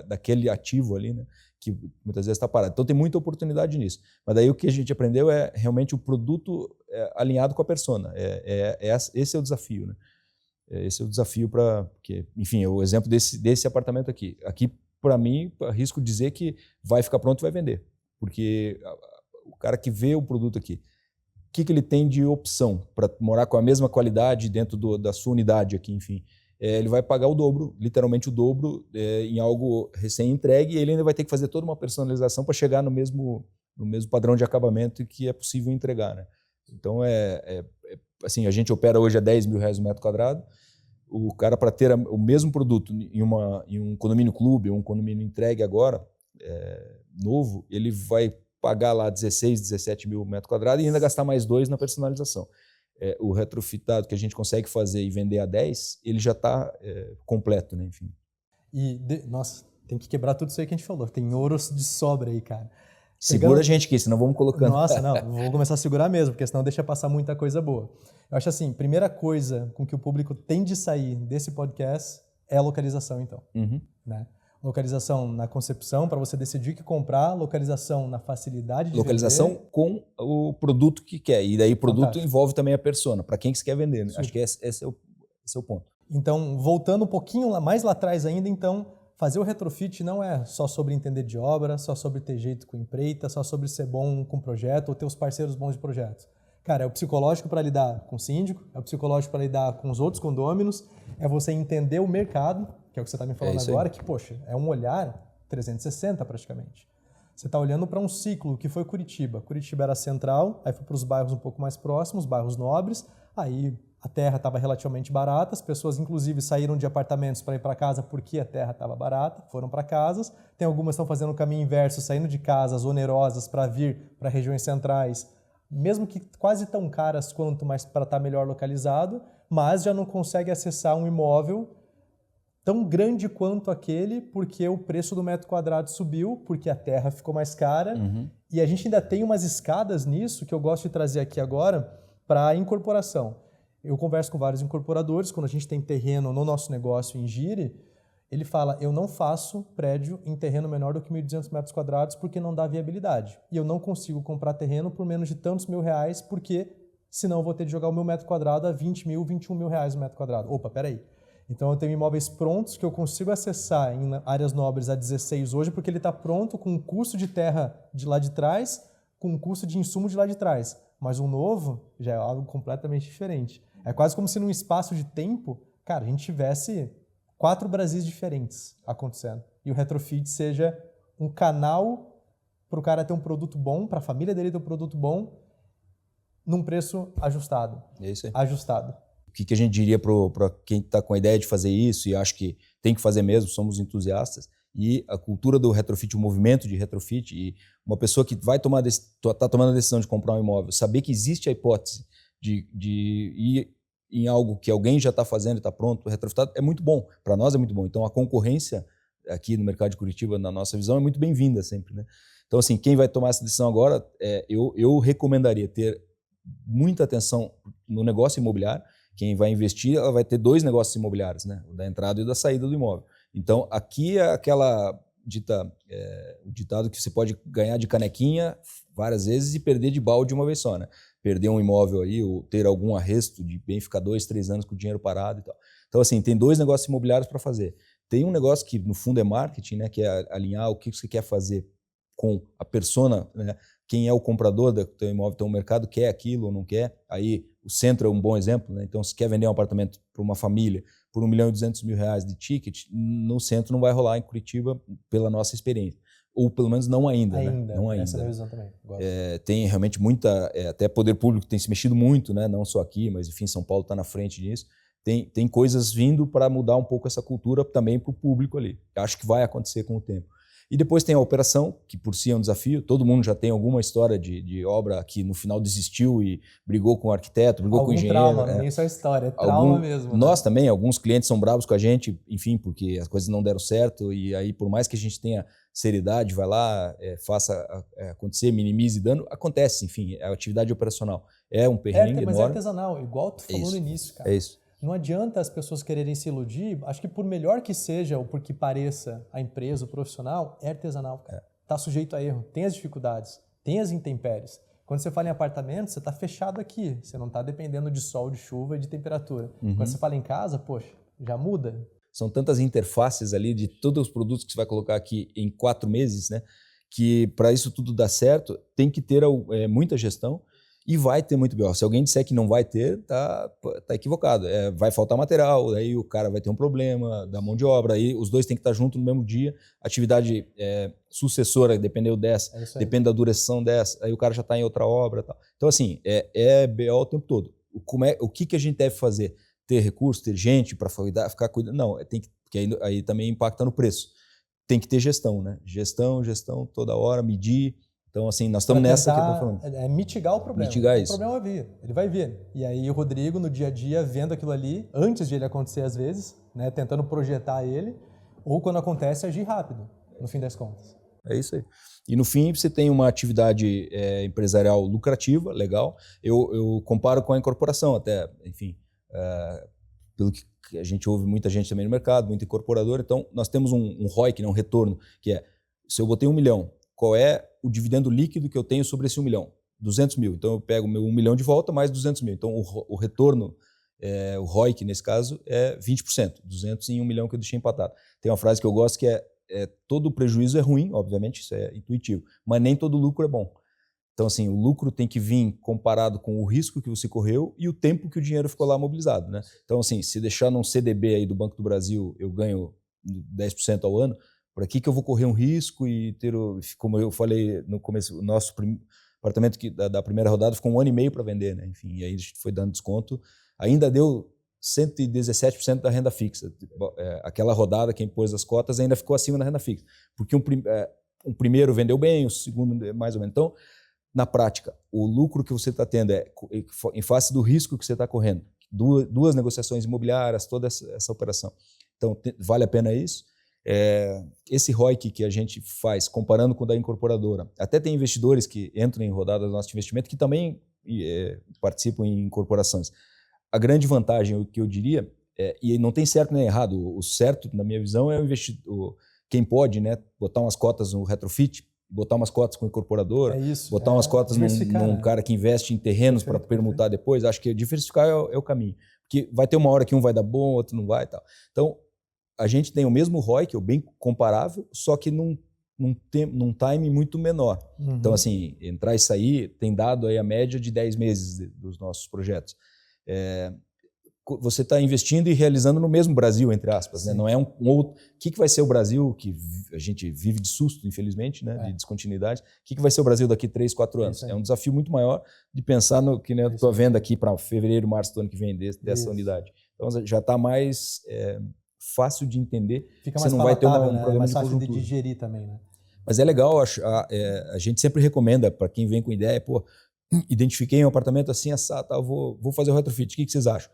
daquele ativo ali, né, que muitas vezes está parado. Então tem muita oportunidade nisso. Mas daí o que a gente aprendeu é realmente o produto alinhado com a persona. Esse é o desafio, né? Esse é o desafio porque, enfim, o exemplo desse apartamento aqui. Aqui, para mim, arrisco dizer que vai ficar pronto e vai vender. Porque o cara que vê o produto aqui, o que ele tem de opção para morar com a mesma qualidade dentro da sua unidade aqui, enfim, ele vai pagar o dobro, literalmente o dobro, em algo recém-entregue, e ele ainda vai ter que fazer toda uma personalização para chegar no mesmo padrão de acabamento que é possível entregar, né? Então, assim, a gente opera hoje a R$10 mil o metro quadrado. O cara, para ter o mesmo produto em um condomínio clube ou um condomínio entregue agora, novo, ele vai pagar lá 16, 17 mil metro quadrado e ainda gastar mais 2 na personalização. O retrofitado que a gente consegue fazer e vender a 10, ele já está completo, né? Enfim. Nossa, tem que quebrar tudo isso aí que a gente falou. Tem ouro de sobra aí, cara. Segura a gente aqui, senão vamos colocando. Nossa, não, vou começar a segurar mesmo, porque senão deixa passar muita coisa boa. Eu acho assim, primeira coisa com que o público tem de sair desse podcast é a localização, então. Uhum. Né? Localização na concepção, para você decidir o que comprar, localização na facilidade de localização vender. Com o produto que quer. E daí o produto Fantástico. Envolve também a persona, para quem que você quer vender. Né? Acho que esse é o ponto. Então, voltando um pouquinho mais lá atrás ainda, então, fazer o retrofit não é só sobre entender de obra, só sobre ter jeito com empreita, só sobre ser bom com projeto ou ter os parceiros bons de projetos. Cara, é o psicológico para lidar com o síndico, é o psicológico para lidar com os outros condôminos, é você entender o mercado, que é o que você está me falando agora, que, poxa, é um olhar 360 praticamente. Você está olhando para um ciclo que foi Curitiba. Curitiba era central, aí foi para os bairros um pouco mais próximos, bairros nobres, aí a terra estava relativamente barata, as pessoas inclusive saíram de apartamentos para ir para casa porque a terra estava barata, foram para casas. Tem algumas que estão fazendo o caminho inverso, saindo de casas onerosas para vir para regiões centrais, mesmo que quase tão caras quanto, mas para estar melhor localizado, mas já não consegue acessar um imóvel tão grande quanto aquele porque o preço do metro quadrado subiu, porque a terra ficou mais cara. Uhum. E a gente ainda tem umas escadas nisso que eu gosto de trazer aqui agora para a incorporação. Eu converso com vários incorporadores, quando a gente tem terreno no nosso negócio em Gire, ele fala, eu não faço prédio em terreno menor do que 1.200 metros quadrados porque não dá viabilidade. E eu não consigo comprar terreno por menos de tantos mil reais porque senão eu vou ter de jogar o meu metro quadrado a 20 mil, 21 mil reais o metro quadrado. Opa, peraí. Então eu tenho imóveis prontos que eu consigo acessar em áreas nobres a 16 hoje porque ele está pronto com um custo de terra de lá de trás, com um custo de insumo de lá de trás. Mas um novo já é algo completamente diferente. É quase como se num espaço de tempo, cara, a gente tivesse 4 Brasis diferentes acontecendo. E o retrofit seja um canal para o cara ter um produto bom, para a família dele ter um produto bom, num preço ajustado. É isso aí. Ajustado. O que a gente diria para quem está com a ideia de fazer isso e acho que tem que fazer mesmo, somos entusiastas, e a cultura do retrofit, o movimento de retrofit, e uma pessoa que vai está tomando a decisão de comprar um imóvel, saber que existe a hipótese de ir em algo que alguém já está fazendo e está pronto, retrofitado, é muito bom. Para nós é muito bom. Então, a concorrência aqui no mercado de Curitiba, na nossa visão, é muito bem-vinda sempre, né? Então, assim, quem vai tomar essa decisão agora, eu recomendaria ter muita atenção no negócio imobiliário. Quem vai investir, ela vai ter 2 negócios imobiliários, né? O da entrada e o da saída do imóvel. Então, aqui é aquela o ditado que você pode ganhar de canequinha várias vezes e perder de balde uma vez só, né? Perder um imóvel aí ou ter algum arresto de bem ficar 2, 3 anos com o dinheiro parado e tal. Então, assim, tem 2 negócios imobiliários para fazer. Tem um negócio que, no fundo, é marketing, né? Que é alinhar o que você quer fazer com a persona, né? Quem é o comprador do teu imóvel, então o mercado quer aquilo ou não quer. Aí o centro é um bom exemplo, né? Então, se quer vender um apartamento para uma família por R$1.200.000 de ticket, no centro não vai rolar em Curitiba, pela nossa experiência. Ou pelo menos não ainda. Né? Não ainda. Essa é a minha visão também. Tem realmente muita... até poder público tem se mexido muito, né? Não só aqui, mas enfim, São Paulo está na frente disso. Tem coisas vindo para mudar um pouco essa cultura também para o público ali. Acho que vai acontecer com o tempo. E depois tem a operação, que por si é um desafio. Todo mundo já tem alguma história de obra que no final desistiu e brigou com o arquiteto, brigou com o engenheiro. Trauma, não é nem só história, é trauma mesmo. Né? Nós também, alguns clientes são bravos com a gente, enfim, porque as coisas não deram certo. E aí, por mais que a gente tenha seriedade, vai lá, faça acontecer, minimize dano, acontece, enfim, é a atividade operacional. É um perrengue mas enorme. é artesanal, igual tu falou no início, cara. É isso. Não adianta as pessoas quererem se iludir. Acho que por melhor que seja ou por que pareça a empresa, o profissional, é artesanal. Está sujeito a erro, tem as dificuldades, tem as intempéries. Quando você fala em apartamento, você está fechado aqui. Você não está dependendo de sol, de chuva e de temperatura. Quando você fala em casa, poxa, já muda. São tantas interfaces ali de todos os produtos que você vai colocar aqui em 4 meses, né? Que para isso tudo dar certo, tem que ter muita gestão. E vai ter muito BO. Se alguém disser que não vai ter, tá equivocado. Vai faltar material, aí o cara vai ter um problema da mão de obra, aí os dois têm que estar juntos no mesmo dia. Atividade sucessora, dependeu dessa, depende da duração dessa, aí o cara já está em outra obra. Tal. Então, assim, BO o tempo todo. O que a gente deve fazer? Ter recurso, ter gente para ficar cuidando? Não, porque aí também impacta no preço. Tem que ter gestão, né? Gestão toda hora, medir. Então, assim, nós estamos nessa que eu estou falando. É mitigar o problema. Mitigar isso. O problema vai vir, ele vai vir. E aí o Rodrigo, no dia a dia, vendo aquilo ali, antes de ele acontecer às vezes, né, tentando projetar ele, ou quando acontece, agir rápido, no fim das contas. É isso aí. E no fim, você tem uma atividade empresarial lucrativa, legal. Eu comparo com a incorporação até, enfim, pelo que a gente ouve muita gente também no mercado, muito incorporador. Então, nós temos um ROIC, um retorno, que é, se eu botei 1 milhão, qual é o dividendo líquido que eu tenho sobre esse 1 milhão? 200 mil. Então, eu pego o meu 1 milhão de volta mais 200 mil. Então, o retorno, o ROIC, nesse caso, é 20%. 200 em 1 milhão que eu deixei empatado. Tem uma frase que eu gosto que todo prejuízo é ruim, obviamente, isso é intuitivo, mas nem todo lucro é bom. Então, assim, o lucro tem que vir comparado com o risco que você correu e o tempo que o dinheiro ficou lá mobilizado, né? Então, assim, se deixar num CDB aí do Banco do Brasil, eu ganho 10% ao ano, por aqui que eu vou correr um risco e ter, como eu falei no começo, o nosso apartamento da primeira rodada ficou 1 ano e meio para vender, né? Enfim, e aí a gente foi dando desconto. Ainda deu 117% da renda fixa. Aquela rodada, quem pôs as cotas, ainda ficou acima da renda fixa. Porque um primeiro vendeu bem, o segundo mais ou menos. Então, na prática, o lucro que você está tendo em face do risco que você está correndo. Duas negociações imobiliárias, toda essa operação. Então, vale a pena isso. Esse ROIC que a gente faz, comparando com o da incorporadora, até tem investidores que entram em rodadas do nosso investimento que também participam em incorporações. A grande vantagem, o que eu diria, e não tem certo nem errado, o certo, na minha visão, é o investidor, quem pode, né, botar umas cotas no retrofit, botar umas cotas com incorporadora, botar umas cotas num cara que investe em terrenos para permutar depois. Acho que diversificar é o caminho. Porque vai ter uma hora que um vai dar bom, outro não vai e tal. Então, a gente tem o mesmo ROI, que é bem comparável, só que num time muito menor. Uhum. Então, assim, entrar e sair tem dado aí a média de 10 meses dos nossos projetos. Você está investindo e realizando no mesmo Brasil, entre aspas. Né? Não é um outro... O que vai ser o Brasil, que a gente vive de susto, infelizmente, né? De descontinuidade. O que vai ser o Brasil daqui 3, 4 anos? É um desafio muito maior de pensar no que eu estou vendo aqui para fevereiro, março do ano que vem dessa unidade. Então, já está mais... fácil de entender. Fica mais você não vai ter um né? problema mais de fácil conjuntura. de digerir também, né? Mas é legal, a gente sempre recomenda para quem vem com ideia, identifiquei um apartamento assim, assado, vou fazer o retrofit, o que vocês acham?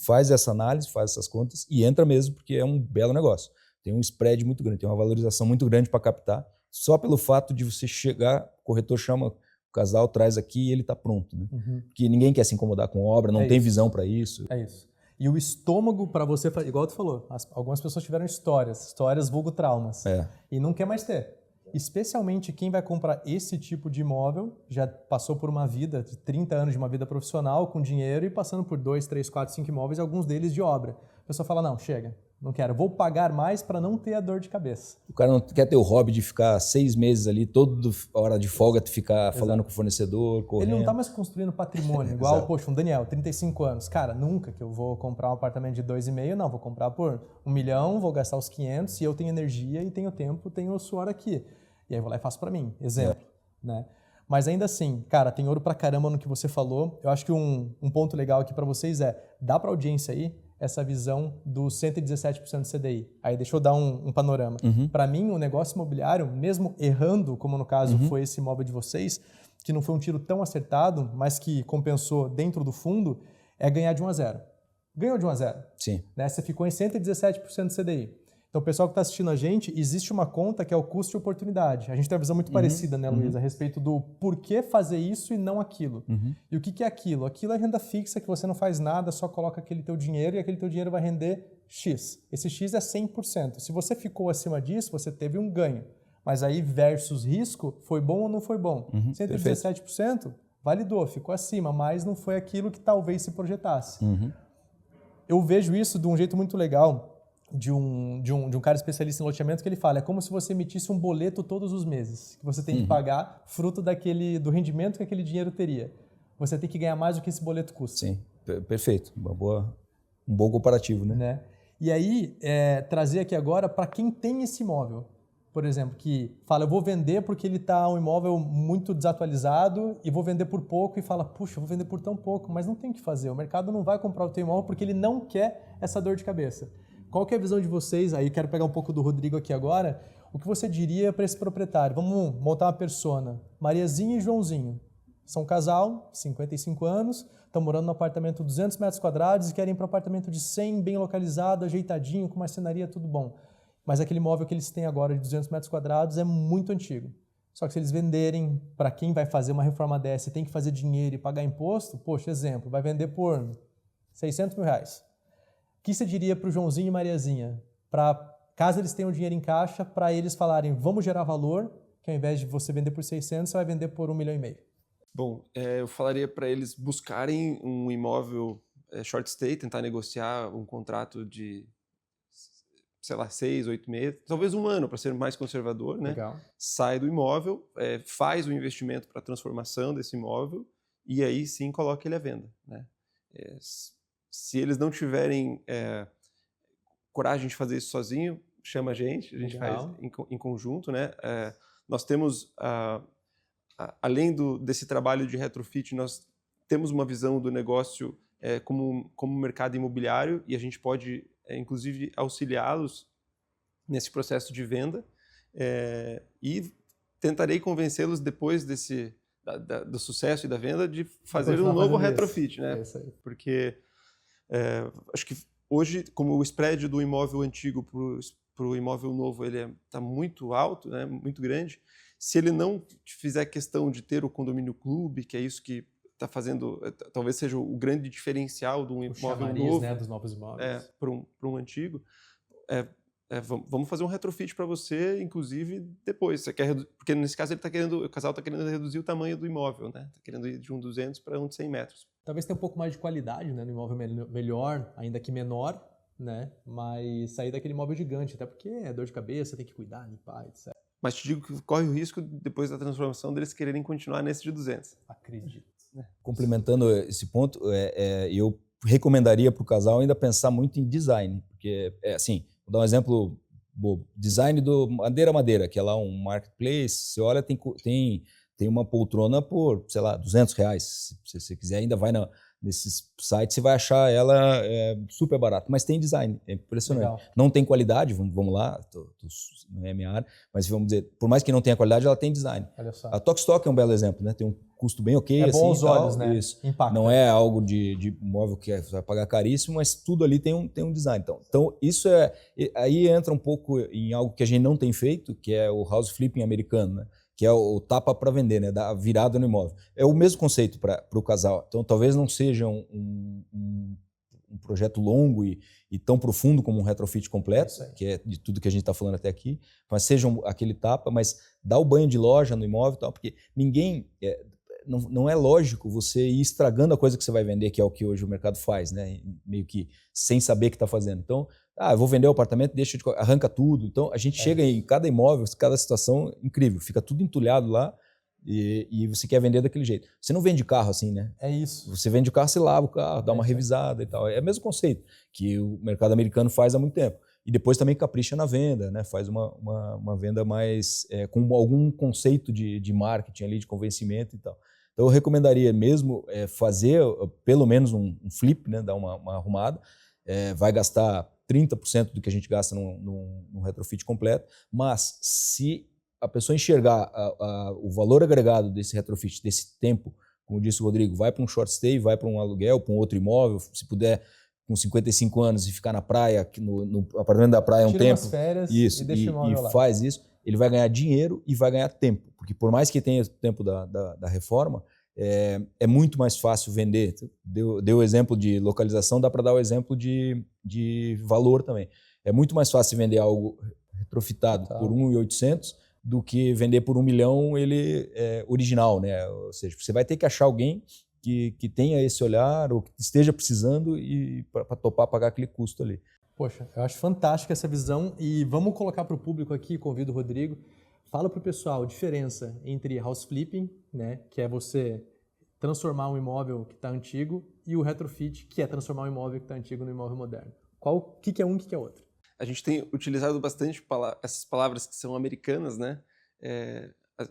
faz essa análise, faz essas contas e entra mesmo, porque é um belo negócio. Tem um spread muito grande, tem uma valorização muito grande para captar, só pelo fato de você chegar, o corretor chama o casal, traz aqui e ele está pronto. Né? Porque ninguém quer se incomodar com obra, não tem visão para isso. É isso. E o estômago para você, igual tu falou, algumas pessoas tiveram histórias vulgo traumas, e não quer mais ter. Especialmente quem vai comprar esse tipo de imóvel, já passou por uma vida de 30 anos de uma vida profissional com dinheiro e passando por 2, 3, 4, 5 imóveis, alguns deles de obra. A pessoa fala, não, chega, não quero, vou pagar mais para não ter a dor de cabeça. O cara não quer ter o hobby de ficar 6 meses ali, toda hora de folga, tu ficar falando com o fornecedor, correndo. Ele não está mais construindo patrimônio, igual, poxa, um Daniel, 35 anos. Cara, nunca que eu vou comprar um apartamento de 2,5, não, vou comprar por 1 milhão, vou gastar os 500, se eu tenho energia e tenho tempo, tenho o suor aqui. E aí eu vou lá e faço para mim, exemplo. Né? Mas ainda assim, cara, tem ouro pra caramba no que você falou. Eu acho que um ponto legal aqui para vocês dá pra audiência aí essa visão dos 117% do CDI. Aí deixa eu dar um panorama. Para mim, o negócio imobiliário, mesmo errando, como no caso foi esse imóvel de vocês, que não foi um tiro tão acertado, mas que compensou dentro do fundo, é ganhar de 1 a 0. Ganhou de 1 a 0. Sim. Né? Você ficou em 117% do CDI. Então, o pessoal que está assistindo a gente, existe uma conta que é o custo de oportunidade. A gente tem uma visão muito parecida, né, Luiz, a respeito do porquê fazer isso e não aquilo. E o que é aquilo? Aquilo é renda fixa, que você não faz nada, só coloca aquele teu dinheiro e aquele teu dinheiro vai render X. Esse X é 100%. Se você ficou acima disso, você teve um ganho. Mas aí, versus risco, foi bom ou não foi bom? 117% validou, ficou acima, mas não foi aquilo que talvez se projetasse. Eu vejo isso de um jeito muito legal, de um cara especialista em loteamento, que ele fala, é como se você emitisse um boleto todos os meses, que você tem que pagar fruto do rendimento que aquele dinheiro teria. Você tem que ganhar mais do que esse boleto custa. Sim, perfeito. Um bom comparativo, né? E aí, trazer aqui agora para quem tem esse imóvel, por exemplo, que fala, eu vou vender porque ele está um imóvel muito desatualizado e vou vender por pouco, e fala, puxa, eu vou vender por tão pouco, mas não tem o que fazer, o mercado não vai comprar o teu imóvel porque ele não quer essa dor de cabeça. Qual que é a visão de vocês? Aí quero pegar um pouco do Rodrigo aqui agora. O que você diria para esse proprietário? Vamos montar uma persona. Mariazinha e Joãozinho. São um casal, 55 anos, estão morando num apartamento de 200 metros quadrados e querem ir para um apartamento de 100, bem localizado, ajeitadinho, com marcenaria, tudo bom. Mas aquele imóvel que eles têm agora de 200 metros quadrados é muito antigo. Só que se eles venderem, para quem vai fazer uma reforma dessa e tem que fazer dinheiro e pagar imposto, poxa, exemplo, vai vender por 600 mil reais. O que você diria para o Joãozinho e Mariazinha? Caso eles tenham dinheiro em caixa, para eles falarem, vamos gerar valor, que ao invés de você vender por 600, você vai vender por 1,5 milhão. Bom, eu falaria para eles buscarem um imóvel short stay, tentar negociar um contrato de, sei lá, 6, 8 meses, talvez 1 ano, para ser mais conservador, né? Legal. Sai do imóvel, faz o investimento para a transformação desse imóvel e aí sim coloca ele à venda, né? Se eles não tiverem coragem de fazer isso sozinho, chama a gente faz em conjunto, né? Nós temos, além desse trabalho de retrofit, nós temos uma visão do negócio como mercado imobiliário e a gente pode, inclusive, auxiliá-los nesse processo de venda e tentarei convencê-los depois do sucesso e da venda de fazer um novo retrofit, né? Porque acho que hoje, como o spread do imóvel antigo para o imóvel novo ele está muito alto, né, muito grande, se ele não fizer questão de ter o condomínio clube, que é isso que está fazendo, talvez seja o grande diferencial do imóvel novo, né, dos novos imóveis, para um antigo, vamos fazer um retrofit para você, inclusive depois. Você quer porque nesse caso o casal está querendo reduzir o tamanho do imóvel, né? Está querendo ir de 200 para de 100 metros. Talvez tenha um pouco mais de qualidade, né, no imóvel melhor, ainda que menor, né? Mas sair daquele imóvel gigante, até porque é dor de cabeça, tem que cuidar, limpar, etc. Mas te digo que corre o risco, depois da transformação, deles quererem continuar nesse de 200. Acredito. Complementando esse ponto, eu recomendaria para o casal ainda pensar muito em design, porque, assim, vou dar um exemplo, design do Madeira, que é lá um marketplace, você olha, tem uma poltrona por, sei lá, R$200, se você quiser, ainda vai nesses sites, você vai achar ela super barata, mas tem design, é impressionante. Legal. Não tem qualidade, vamos lá, não é minha área, mas vamos dizer, por mais que não tenha qualidade, ela tem design. Olha só. A Tokstok é um belo exemplo, né? Tem um custo bem ok. É assim, bom aos olhos, tal, né? Isso. Impacta. Não é algo de móvel que você vai pagar caríssimo, mas tudo ali tem um design. Então isso aí entra um pouco em algo que a gente não tem feito, que é o house flipping americano, né? Que é o tapa para vender, né? Da virada no imóvel. É o mesmo conceito para o casal. Então talvez não seja um projeto longo e tão profundo como um retrofit completo, que é de tudo que a gente está falando até aqui, mas seja aquele tapa, mas dá o banho de loja no imóvel e tal, porque ninguém... Não é lógico você ir estragando a coisa que você vai vender, que é o que hoje o mercado faz, né? Meio que sem saber o que está fazendo. Então, eu vou vender o apartamento, arranca tudo. Então, a gente chega em cada imóvel, cada situação incrível, fica tudo entulhado lá e você quer vender daquele jeito. Você não vende carro assim, né? É isso. Você vende o carro, você lava o carro, dá uma revisada e tal. É o mesmo conceito que o mercado americano faz há muito tempo. E depois também capricha na venda, né? Faz uma venda mais com algum conceito de marketing ali, de convencimento e tal. Então eu recomendaria mesmo fazer pelo menos um flip, né? Dar uma arrumada. Vai gastar 30% do que a gente gasta num retrofit completo, mas se a pessoa enxergar o valor agregado desse retrofit, desse tempo, como disse o Rodrigo, vai para um short stay, vai para um aluguel, para um outro imóvel, se puder com 55 anos e ficar na praia, no apartamento da praia um tempo, umas férias isso, e deixa o imóvel lá. Faz isso, ele vai ganhar dinheiro e vai ganhar tempo, porque por mais que tenha o tempo da reforma, é muito mais fácil vender. Deu o exemplo de localização, dá para dar o exemplo de valor também. É muito mais fácil vender algo retrofitado por 1.800 do que vender por 1 milhão ele original, né? Ou seja, você vai ter que achar alguém que tenha esse olhar ou que esteja precisando e para topar pagar aquele custo ali. Poxa, eu acho fantástica essa visão e vamos colocar para o público aqui, convido o Rodrigo, fala para o pessoal a diferença entre house flipping, né, que é você transformar um imóvel que está antigo, e o retrofit, que é transformar um imóvel que está antigo no imóvel moderno. O que é um e o que é outro? A gente tem utilizado bastante essas palavras que são americanas, né?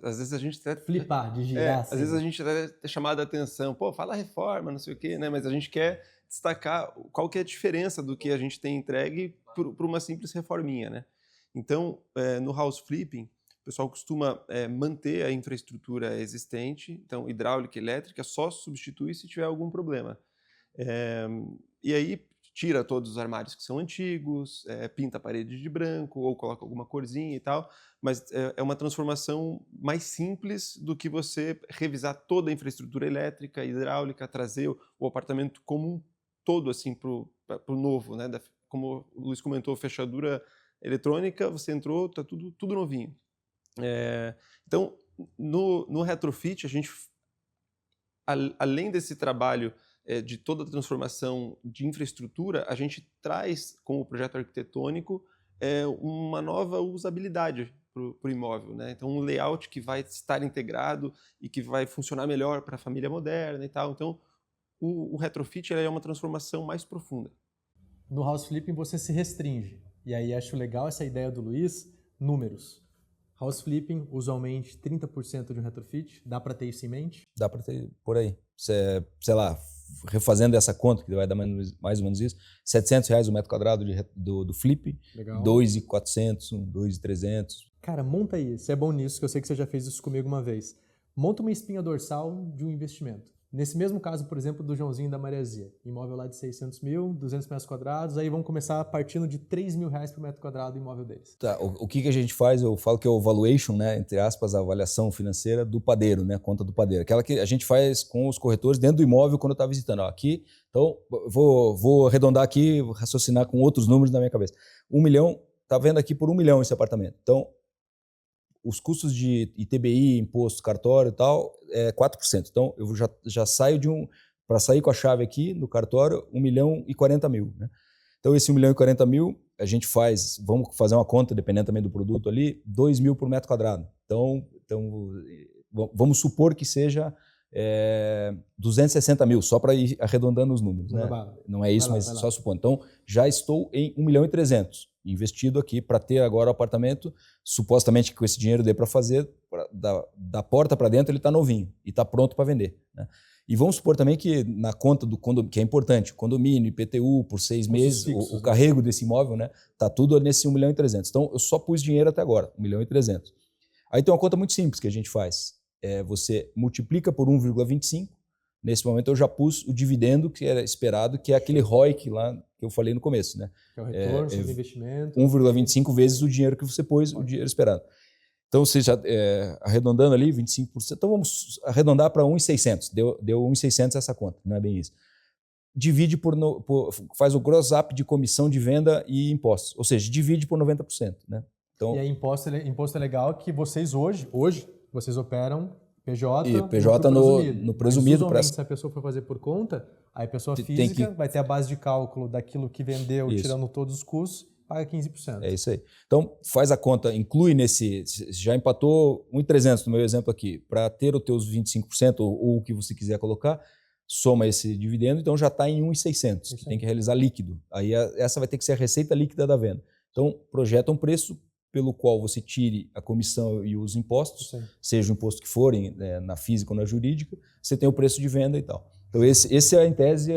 Às vezes a gente até... Flipar, de girar. Às vezes a gente até é chamado a atenção, fala reforma, não sei o quê, né? Mas a gente quer destacar qual que é a diferença do que a gente tem entregue por uma simples reforminha, né? Então, no house flipping, o pessoal costuma manter a infraestrutura existente, então hidráulica e elétrica, só substitui se tiver algum problema. E aí tira todos os armários que são antigos, pinta a parede de branco ou coloca alguma corzinha e tal, mas é uma transformação mais simples do que você revisar toda a infraestrutura elétrica, hidráulica, trazer o apartamento como um todo assim, para o novo, né? Como o Luiz comentou, fechadura eletrônica, você entrou, está tudo novinho. Então, no retrofit, a gente, além desse trabalho de toda a transformação de infraestrutura, a gente traz, com o projeto arquitetônico, uma nova usabilidade para o imóvel, né? Então, um layout que vai estar integrado e que vai funcionar melhor para a família moderna e tal. Então, o retrofit é uma transformação mais profunda. No house flipping, você se restringe. E aí, acho legal essa ideia do Luiz, números. House flipping, usualmente 30% de um retrofit. Dá para ter isso em mente? Dá para ter por aí. Sei lá, refazendo essa conta, que vai dar mais ou menos isso, R$700 o metro quadrado do flip, 2.400, 2.300. Cara, monta aí. Você é bom nisso, que eu sei que você já fez isso comigo uma vez. Monta uma espinha dorsal de um investimento. Nesse mesmo caso, por exemplo, do Joãozinho e da Mariazia. Imóvel lá de 600 mil, 200 metros quadrados, aí vamos começar partindo de R$3.000 por metro quadrado o imóvel deles. Tá, o que a gente faz, eu falo que é o valuation, né, entre aspas, a avaliação financeira do padeiro, né, a conta do padeiro. Aquela que a gente faz com os corretores dentro do imóvel quando eu estava visitando. Aqui, então, vou arredondar aqui, vou raciocinar com outros números na minha cabeça. 1 milhão, tá vendo aqui por 1 milhão esse apartamento. Então, os custos de ITBI, imposto, cartório e tal, é 4%. Então, eu já saio para sair com a chave aqui no cartório, 1.040.000, né? Então, esse 1.040.000, a gente faz, vamos fazer uma conta, dependendo também do produto ali, 2.000 por metro quadrado. Então vamos supor que seja 260.000, só para ir arredondando os números, né? Não é isso, mas só supondo. Então, já estou em 1.300.000 investido aqui para ter agora o apartamento, supostamente que com esse dinheiro dê para fazer, da porta para dentro ele está novinho e está pronto para vender, né? E vamos supor também que na conta do condomínio, que é importante, condomínio, IPTU, por 6 meses, fixos, o carrego desse imóvel, né, tá tudo nesse 1.300.000. Então, eu só pus dinheiro até agora, 1.300.000. Aí tem uma conta muito simples que a gente faz. Você multiplica por 1,25. Nesse momento eu já pus o dividendo que era esperado, que é aquele ROIC lá que eu falei no começo, né? Que é o retorno sobre investimento. 1,25 vezes o dinheiro que você pôs, o dinheiro esperado. Então, você já arredondando ali, 25%. Então, vamos arredondar para 1.600. Deu 1.600 essa conta, não é bem isso. Divide faz o gross up de comissão de venda e impostos. Ou seja, divide por 90%. Né? Então, e aí, imposto é legal que vocês hoje vocês operam PJ, e PJ no presumido. Mas, usualmente, se a pessoa for fazer por conta, aí a pessoa física vai ter a base de cálculo daquilo que vendeu, isso, tirando todos os custos, paga 15%. É isso aí. Então, faz a conta, inclui nesse... Já empatou 1.300 no meu exemplo aqui. Para ter os teus 25% ou o que você quiser colocar, soma esse dividendo, então já está em 1.600, que tem que realizar líquido. Aí essa vai ter que ser a receita líquida da venda. Então, projeta um preço pelo qual você tire a comissão e os impostos, sim, seja o imposto que forem, na física ou na jurídica, você tem o preço de venda e tal. Então, esse é, em tese,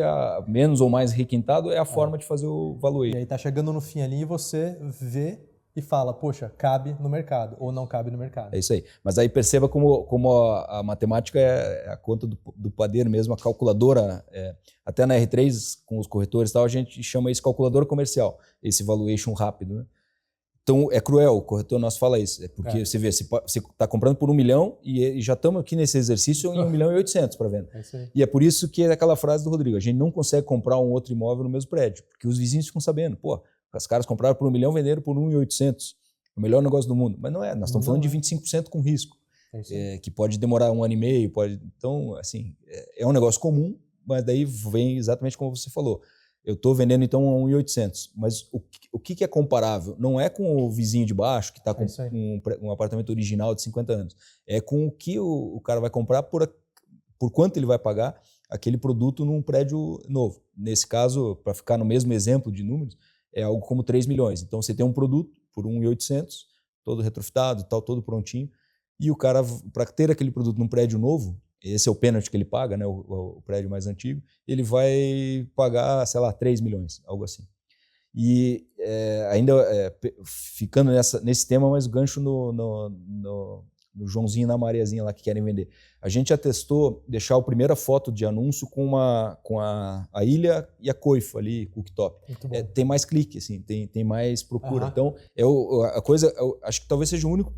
menos ou mais requintado, é a forma de fazer o valuation. E aí tá chegando no fim ali e você vê e fala, poxa, cabe no mercado ou não cabe no mercado. É isso aí. Mas aí perceba como a matemática é a conta do padeiro mesmo, a calculadora, até na R3, com os corretores e tal, a gente chama isso calculadora comercial, esse valuation rápido, né? Então, é cruel, o corretor nosso fala isso. É porque você vê, você está comprando por 1 milhão e já estamos aqui nesse exercício em 1.800.000 para venda. E é por isso que é aquela frase do Rodrigo, a gente não consegue comprar um outro imóvel no mesmo prédio, porque os vizinhos ficam sabendo, pô, os caras compraram por 1 milhão, venderam por 1.800.000. O melhor negócio do mundo. Mas não é, nós estamos falando de 25% com risco, que pode demorar 1 ano e meio, Então, assim, é um negócio comum, mas daí vem exatamente como você falou. Eu estou vendendo então a 1.800.000, mas o que é comparável? Não é com o vizinho de baixo que está com um apartamento original de 50 anos. É com o que o cara vai comprar, por quanto ele vai pagar aquele produto num prédio novo. Nesse caso, para ficar no mesmo exemplo de números, é algo como 3 milhões. Então você tem um produto por 1.800.000, todo retrofitado, todo prontinho, e o cara, para ter aquele produto num prédio novo, esse é o pênalti que ele paga, né, o prédio mais antigo, ele vai pagar, sei lá, 3 milhões, algo assim. E ainda ficando nesse tema, mas gancho no Joãozinho e na Mariazinha lá que querem vender. A gente já testou deixar a primeira foto de anúncio com a ilha e a coifa ali, cooktop. Tem mais clique, assim, tem mais procura. Então, acho que talvez seja o único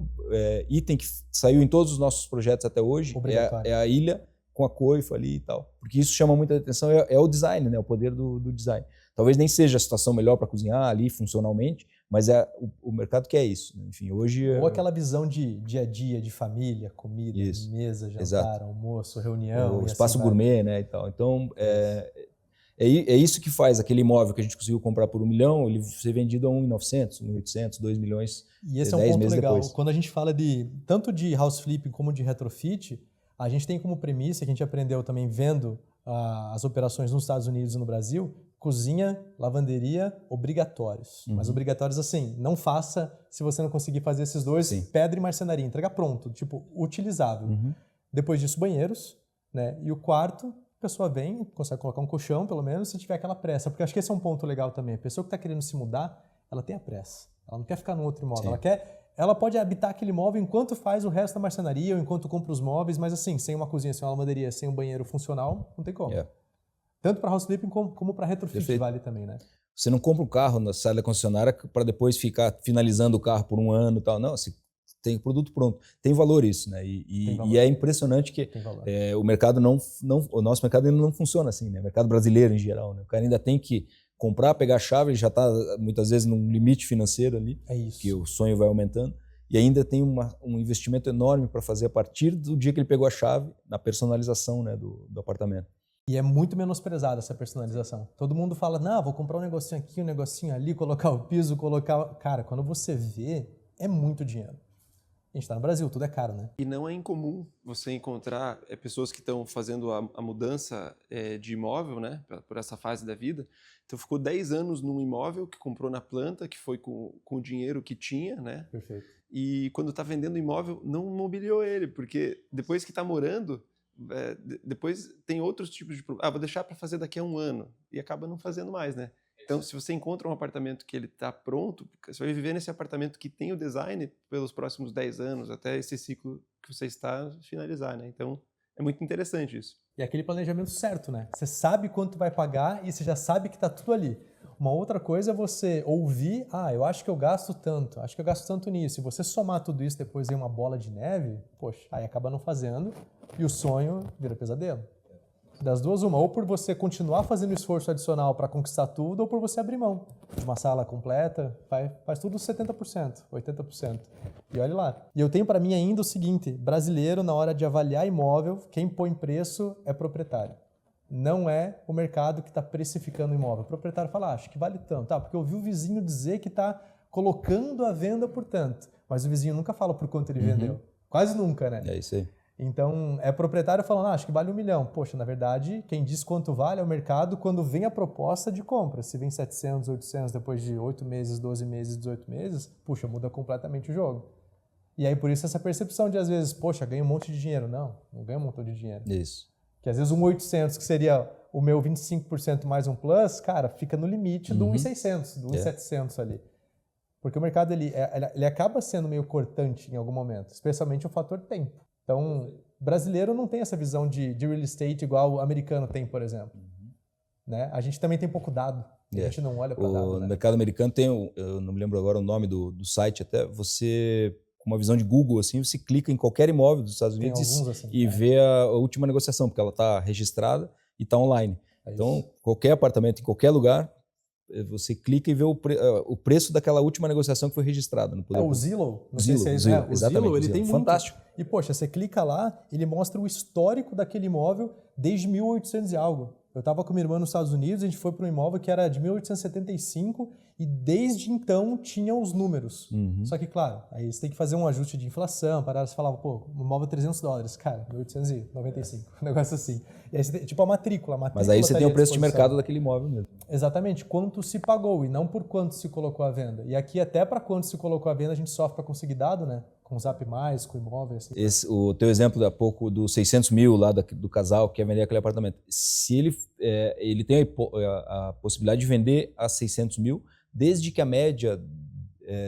item que saiu em todos os nossos projetos até hoje, é a ilha com a coifa ali e tal. Porque isso chama muita atenção, é o design, né? O poder do design. Talvez nem seja a situação melhor para cozinhar ali funcionalmente, mas o mercado quer isso. Enfim, hoje... Ou aquela visão de dia a dia, de família, comida, mesa, jantar, exato, almoço, reunião. O espaço assim gourmet, né, e tal. Então, é isso que faz aquele imóvel que a gente conseguiu comprar por 1 milhão, ele ser vendido a 1.900.000, 1.800.000, 2 milhões, e esse é um ponto legal. Depois. Quando a gente fala tanto de house flipping como de retrofit, a gente tem como premissa, que a gente aprendeu também vendo as operações nos Estados Unidos e no Brasil, cozinha, lavanderia, obrigatórios. Mas obrigatórios assim, não faça se você não conseguir fazer esses dois, pedra e marcenaria, entrega pronto, tipo, utilizável. Depois disso, banheiros, né? E o quarto, a pessoa vem, consegue colocar um colchão, pelo menos, se tiver aquela pressa. Porque acho que esse é um ponto legal também. A pessoa que está querendo se mudar, ela tem a pressa. Ela não quer ficar num outro imóvel. Ela pode habitar aquele imóvel enquanto faz o resto da marcenaria ou enquanto compra os móveis, mas assim, sem uma cozinha, sem uma lavanderia, sem um banheiro funcional, não tem como. Tanto para house flipping como para retrofit vale também, né? Você não compra um carro, sai da concessionária para depois ficar finalizando o carro por 1 ano e tal. Não, você tem produto pronto. Tem valor isso, né? E é impressionante que o mercado o nosso mercado ainda não funciona assim, né? O mercado brasileiro em geral, né? O cara ainda tem que comprar, pegar a chave, ele já está muitas vezes num limite financeiro ali, que o sonho vai aumentando, e ainda tem um investimento enorme para fazer a partir do dia que ele pegou a chave, na personalização, né, do apartamento. E é muito menosprezada essa personalização. Todo mundo fala, não, vou comprar um negocinho aqui, um negocinho ali, colocar o piso, colocar... Cara, quando você vê, é muito dinheiro. A gente está no Brasil, tudo é caro, né? E não é incomum você encontrar pessoas que estão fazendo a mudança de imóvel, né, por essa fase da vida. Então ficou 10 anos num imóvel que comprou na planta, que foi com o dinheiro que tinha, né? Perfeito. E quando está vendendo o imóvel, não mobiliou ele, porque depois que está morando, depois tem outros tipos de problema. Vou deixar para fazer daqui a 1 ano. E acaba não fazendo mais, né? Então, se você encontra um apartamento que ele está pronto, você vai viver nesse apartamento que tem o design pelos próximos 10 anos, até esse ciclo que você está finalizar, né? Então, é muito interessante isso. E aquele planejamento certo, né? Você sabe quanto vai pagar e você já sabe que está tudo ali. Uma outra coisa é você ouvir, eu acho que eu gasto tanto nisso. E você somar tudo isso depois em uma bola de neve, poxa, aí acaba não fazendo e o sonho vira pesadelo. Das duas, uma, ou por você continuar fazendo esforço adicional para conquistar tudo, ou por você abrir mão de uma sala completa, faz tudo 70%, 80%. E olha lá. E eu tenho para mim ainda o seguinte, brasileiro, na hora de avaliar imóvel, quem põe preço é proprietário. Não é o mercado que está precificando o imóvel. O proprietário fala, acho que vale tanto. Porque eu vi o vizinho dizer que está colocando a venda por tanto. Mas o vizinho nunca fala por quanto ele vendeu. Quase nunca, né? É isso aí. Então, é proprietário falando, acho que vale 1 milhão. Poxa, na verdade, quem diz quanto vale é o mercado quando vem a proposta de compra. Se vem 700, 800 depois de 8 meses, 12 meses, 18 meses, puxa, muda completamente o jogo. E aí, por isso, essa percepção de, às vezes, poxa, ganho um monte de dinheiro. Não ganho um montão de dinheiro. Isso. Que às vezes 1.800, que seria o meu 25% mais um plus, cara, fica no limite do 1.600, do 1.700 ali. Porque o mercado ele acaba sendo meio cortante em algum momento, especialmente o fator tempo. Então, brasileiro não tem essa visão de real estate igual o americano tem, por exemplo. Né? A gente também tem pouco dado. A gente não olha para dado. No mercado americano tem, eu não me lembro agora o nome do site, até você, com uma visão de Google, assim, você clica em qualquer imóvel dos Estados Unidos e vê a última negociação, porque ela está registrada e está online. Então, qualquer apartamento em qualquer lugar, você clica e vê o preço daquela última negociação que foi registrada. O Zillow. O Zillow, o Zillow, ele tem fantástico. Muito. E, poxa, você clica lá, ele mostra o histórico daquele imóvel desde 1800 e algo. Eu estava com minha irmã nos Estados Unidos, a gente foi para um imóvel que era de 1875 e desde então tinha os números. Só que, claro, aí você tem que fazer um ajuste de inflação, você falava, pô, um imóvel $300, cara, 1895, um negócio assim. E aí você tem, tipo a matrícula Mas aí você tem o preço de mercado daquele imóvel mesmo. Exatamente, quanto se pagou e não por quanto se colocou à venda. E aqui até para quanto se colocou à venda a gente sofre para conseguir dado, né? Com o Zap+, com o imóvel. Assim. O teu exemplo há pouco dos 600 mil lá do casal que quer vender aquele apartamento. Se ele tem a possibilidade de vender a 600 mil, desde que a média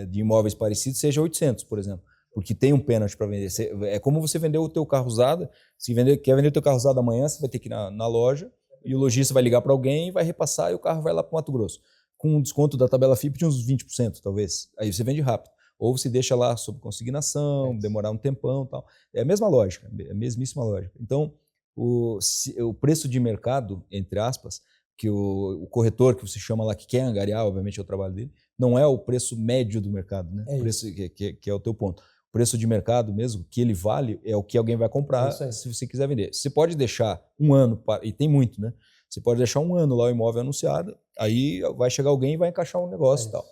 de imóveis parecidos seja 800, por exemplo. Porque tem um pênalti para vender. É como você vender o teu carro usado. Se quer vender o teu carro usado amanhã, você vai ter que ir na loja e o lojista vai ligar para alguém e vai repassar e o carro vai lá para o Mato Grosso. Com um desconto da tabela FIP de uns 20%, talvez. Aí você vende rápido. Ou você deixa lá sob consignação, demorar um tempão e tal. É a mesma lógica, a mesmíssima lógica. Então, o preço de mercado, entre aspas, que o corretor que você chama lá, que quer angariar, obviamente é o trabalho dele, não é o preço médio do mercado, né? O preço que é o teu ponto. O preço de mercado mesmo, que ele vale, é o que alguém vai comprar se você quiser vender. Você pode deixar um ano, e tem muito, né? Você pode deixar um ano lá o imóvel anunciado, aí vai chegar alguém e vai encaixar um negócio e tal.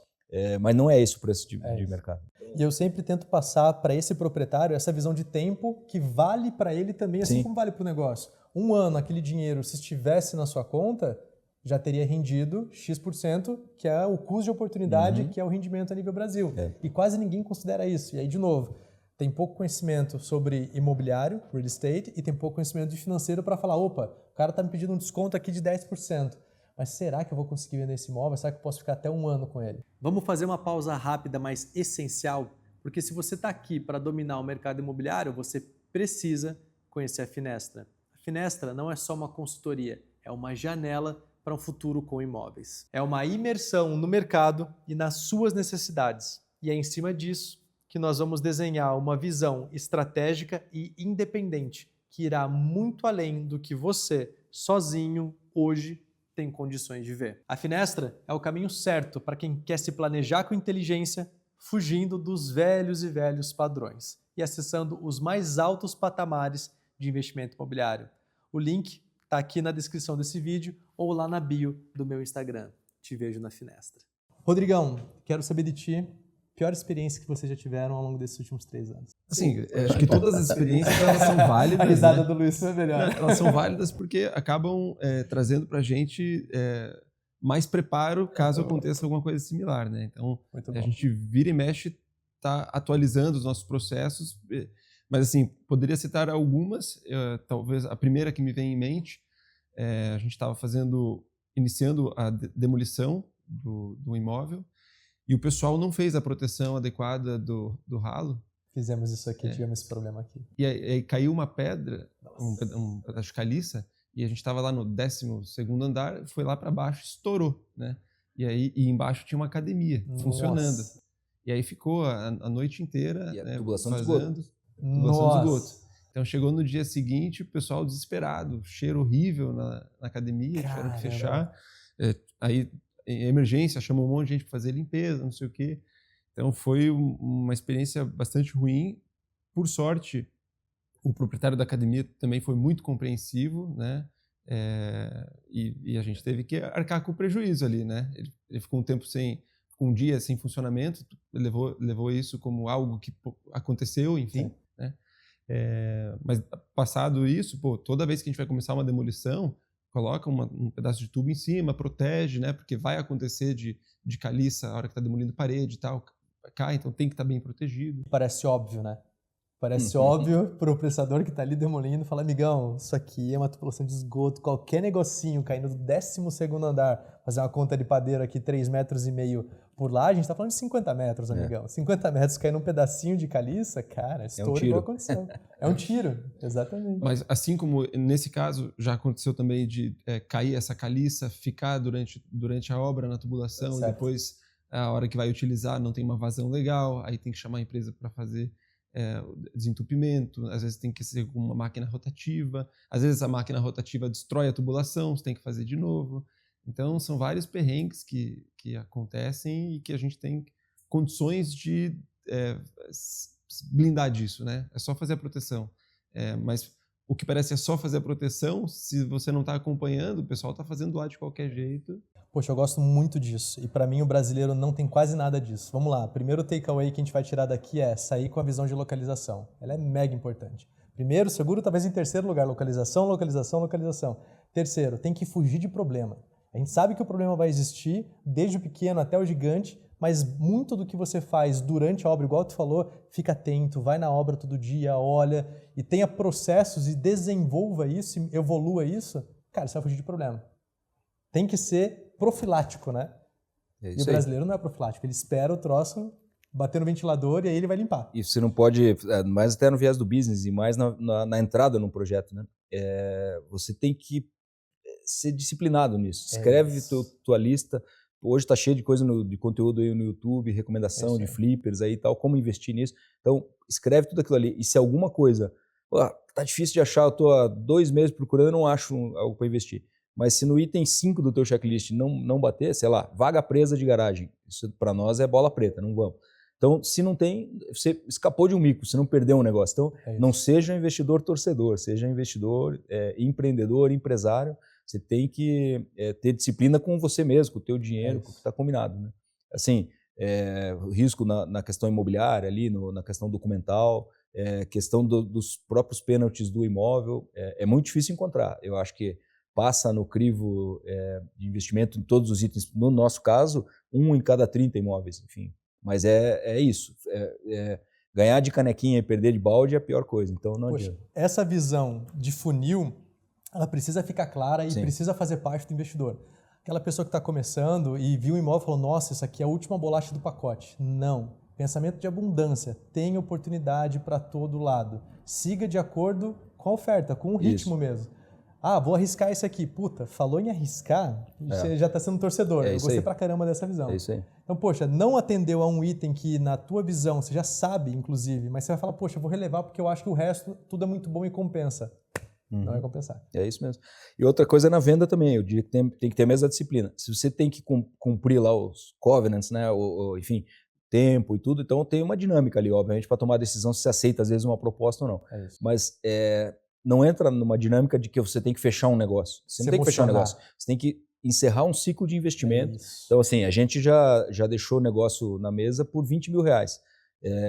Mas não é esse o preço de mercado. E eu sempre tento passar para esse proprietário essa visão de tempo que vale para ele também, assim como vale para o negócio. Um ano, aquele dinheiro, se estivesse na sua conta, já teria rendido X%, que é o custo de oportunidade, que é o rendimento a nível Brasil. E quase ninguém considera isso. E aí, de novo, tem pouco conhecimento sobre imobiliário, real estate, e tem pouco conhecimento de financeiro para falar, opa, o cara está me pedindo um desconto aqui de 10%. Mas será que eu vou conseguir vender esse imóvel? Será que eu posso ficar até 1 ano com ele? Vamos fazer uma pausa rápida, mas essencial, porque se você está aqui para dominar o mercado imobiliário, você precisa conhecer a Finestra. A Finestra não é só uma consultoria, é uma janela para um futuro com imóveis. É uma imersão no mercado e nas suas necessidades. E é em cima disso que nós vamos desenhar uma visão estratégica e independente, que irá muito além do que você, sozinho, hoje, tem condições de ver. A Finestra é o caminho certo para quem quer se planejar com inteligência, fugindo dos velhos e velhos padrões e acessando os mais altos patamares de investimento imobiliário. O link está aqui na descrição desse vídeo ou lá na bio do meu Instagram. Te vejo na Finestra. Rodrigão, quero saber de ti, pior experiência que vocês já tiveram ao longo desses últimos 3 anos. Assim, acho que todas as experiências elas são válidas. A risada do Luiz foi melhor. Elas são válidas porque acabam trazendo para a gente mais preparo caso aconteça alguma coisa similar, né? Então, a gente vira e mexe, está atualizando os nossos processos Mas, assim, poderia citar algumas. Talvez a primeira que me vem em mente, a gente estava iniciando a demolição do imóvel e o pessoal não fez a proteção adequada do ralo. Fizemos isso aqui, tivemos esse problema aqui. E aí caiu uma pedra, um pedaço de caliça, e a gente estava lá no 12º andar, foi lá para baixo, estourou, né? E embaixo tinha uma academia funcionando. E aí ficou a noite inteira, né, tubulação de esgoto. Tubulação de esgoto. Então chegou no dia seguinte, o pessoal desesperado, cheiro horrível na academia, tiveram que fechar. Aí, em emergência, chamou um monte de gente para fazer limpeza, não sei o quê. Então foi uma experiência bastante ruim. Por sorte, o proprietário da academia também foi muito compreensivo, né? E a gente teve que arcar com o prejuízo ali, né? Ele ficou um dia sem funcionamento, levou isso como algo que aconteceu, enfim, né? Mas passado isso, toda vez que a gente vai começar uma demolição, coloca um pedaço de tubo em cima, protege, né? Porque vai acontecer de caliça a hora que está demolindo parede e tal, cai, então tem que estar bem protegido. Parece óbvio, né? Parece óbvio para o prestador que está ali demolindo, fala, amigão, isso aqui é uma tubulação de esgoto, qualquer negocinho caindo do 12º andar, fazer uma conta de padeiro aqui, 3,5 metros por lá, a gente está falando de 50 metros, amigão. 50 metros caindo um pedacinho de caliça, cara, estouro igual aconteceu. É um tiro, exatamente. Mas assim como nesse caso já aconteceu também de cair essa caliça, ficar durante a obra na tubulação, e depois a hora que vai utilizar não tem uma vazão legal, aí tem que chamar a empresa para fazer desentupimento, às vezes tem que ser com uma máquina rotativa, às vezes a máquina rotativa destrói a tubulação, você tem que fazer de novo. Então são vários perrengues que acontecem e que a gente tem condições de blindar disso, né? É só fazer a proteção. Mas o que parece só fazer a proteção, se você não está acompanhando, o pessoal está fazendo lá de qualquer jeito. Poxa, eu gosto muito disso. E para mim o brasileiro não tem quase nada disso. Vamos lá, primeiro takeaway que a gente vai tirar daqui é sair com a visão de localização. Ela é mega importante. Primeiro, seguro, talvez em terceiro lugar, localização, localização, localização. Terceiro, tem que fugir de problema. A gente sabe que o problema vai existir, desde o pequeno até o gigante, mas muito do que você faz durante a obra, igual tu falou, fica atento, vai na obra todo dia, olha e tenha processos e desenvolva isso, e evolua isso, cara, você vai fugir de problema. Tem que ser profilático, né? E o brasileiro não é profilático, ele espera o troço bater no ventilador e aí ele vai limpar. E você não pode, mais até no viés do business e mais na entrada no projeto, né? Você tem que ser disciplinado nisso. Escreve tua lista. Hoje está cheio de coisa de conteúdo aí no YouTube, recomendação de flippers aí e tal, como investir nisso. Então, escreve tudo aquilo ali. E se alguma coisa, tá difícil de achar, eu tô há 2 meses procurando, eu não acho algo para investir. Mas se no item 5 do teu checklist não bater, sei lá, vaga presa de garagem. Isso para nós é bola preta, não vamos. Então, se não tem, você escapou de um mico, você não perdeu um negócio. Então, não seja investidor torcedor, seja investidor, empreendedor, empresário. Você tem que ter disciplina com você mesmo, com o teu dinheiro, com o que está combinado, né? Assim, risco na questão imobiliária, ali, na questão documental, questão dos próprios pênaltis do imóvel, é muito difícil encontrar. Eu acho que passa no crivo de investimento em todos os itens, no nosso caso, 1 em cada 30 imóveis, enfim. Mas é isso. Ganhar de canequinha e perder de balde é a pior coisa, então não adianta. Essa visão de funil, ela precisa ficar clara e precisa fazer parte do investidor. Aquela pessoa que está começando e viu um imóvel e falou, nossa, isso aqui é a última bolacha do pacote. Não. Pensamento de abundância. Tem oportunidade para todo lado. Siga de acordo com a oferta, com o ritmo mesmo. Vou arriscar isso aqui. Puta, falou em arriscar, você já está sendo torcedor. Eu gostei pra caramba dessa visão. É isso aí. Então, poxa, não atendeu a um item que na tua visão você já sabe, inclusive, mas você vai falar, poxa, eu vou relevar porque eu acho que o resto tudo é muito bom e compensa. Não vai compensar. É isso mesmo. E outra coisa é na venda também, eu diria que tem que ter a mesma disciplina. Se você tem que cumprir lá os covenants, né, enfim, tempo e tudo, então tem uma dinâmica ali, obviamente, para tomar a decisão se você aceita às vezes uma proposta ou não. Mas não entra numa dinâmica de que você tem que fechar um negócio. Você não tem que fechar um negócio. Você tem que encerrar um ciclo de investimento. Então, assim, a gente já deixou o negócio na mesa por R$20 mil.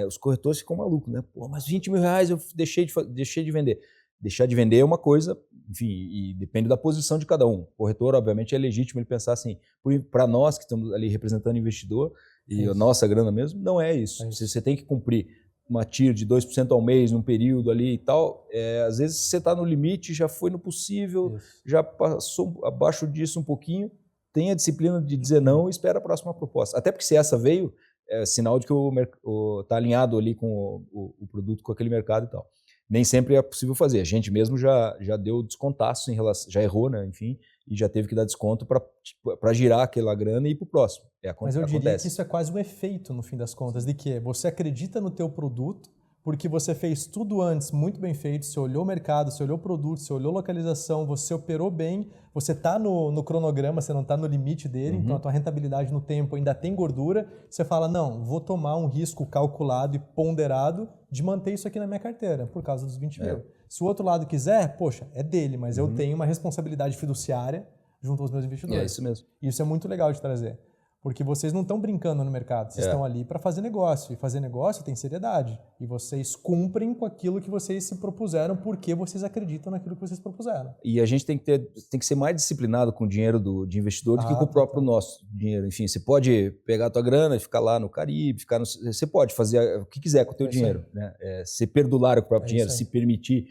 Os corretores ficam malucos, né? Pô, mas R$20 mil eu deixei de vender. Deixar de vender é uma coisa, enfim, e depende da posição de cada um. O corretor, obviamente, é legítimo ele pensar assim, para nós que estamos ali representando o investidor e a nossa grana mesmo, não é isso. Você tem que cumprir uma TIR de 2% ao mês num período ali e tal, às vezes você está no limite, já foi no possível, já passou abaixo disso um pouquinho, tem a disciplina de dizer não e espera a próxima proposta. Até porque se essa veio, é sinal de que está alinhado ali com o produto, com aquele mercado e tal. Nem sempre é possível fazer. A gente mesmo já deu descontaço em relação, já errou, né? Enfim, e já teve que dar desconto para girar aquela grana e ir para o próximo. Mas eu diria que isso é quase um efeito, no fim das contas, de que você acredita no teu produto, porque você fez tudo antes muito bem feito, você olhou o mercado, você olhou o produto, você olhou a localização, você operou bem, você está no cronograma, você não está no limite dele, então a tua rentabilidade no tempo ainda tem gordura, você fala, não, vou tomar um risco calculado e ponderado de manter isso aqui na minha carteira, por causa dos 20 mil. Se o outro lado quiser, poxa, é dele, mas eu tenho uma responsabilidade fiduciária junto aos meus investidores. É isso mesmo. Isso é muito legal de trazer. Porque vocês não estão brincando no mercado, vocês estão ali para fazer negócio. E fazer negócio tem seriedade. E vocês cumprem com aquilo que vocês se propuseram porque vocês acreditam naquilo que vocês propuseram. E a gente tem que ser mais disciplinado com o dinheiro de investidor do que com o próprio nosso dinheiro. Enfim, você pode pegar a tua grana e ficar lá no Caribe, você pode fazer o que quiser com o teu dinheiro. Né? Ser perdulário com o próprio dinheiro, se permitir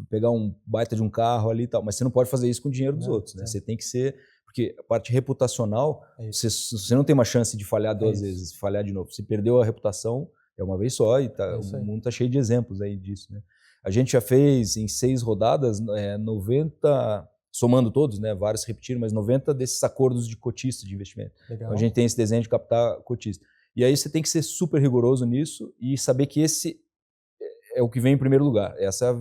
pegar um baita de um carro ali e tal. Mas você não pode fazer isso com o dinheiro dos outros. Né? Você tem que ser... Porque a parte reputacional, você não tem uma chance de falhar duas vezes, falhar de novo. Se perdeu a reputação, é uma vez só e o mundo está cheio de exemplos aí disso. Né? A gente já fez em 6 rodadas, 90, somando todos, né, vários repetiram, mas 90 desses acordos de cotista de investimento. Então a gente tem esse desenho de captar cotista. E aí você tem que ser super rigoroso nisso e saber que esse é o que vem em primeiro lugar. Essa,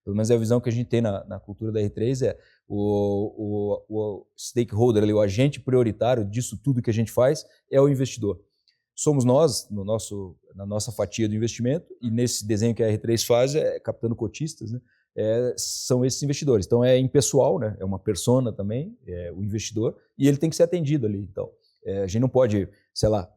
pelo menos é a visão que a gente tem na cultura da R3, o stakeholder, ali, o agente prioritário disso tudo que a gente faz é o investidor. Somos nós, na nossa fatia do investimento, e nesse desenho que a R3 faz, captando cotistas, né, são esses investidores. Então é impessoal, né, é uma persona também, o investidor, e ele tem que ser atendido ali. Então, a gente não pode, sei lá,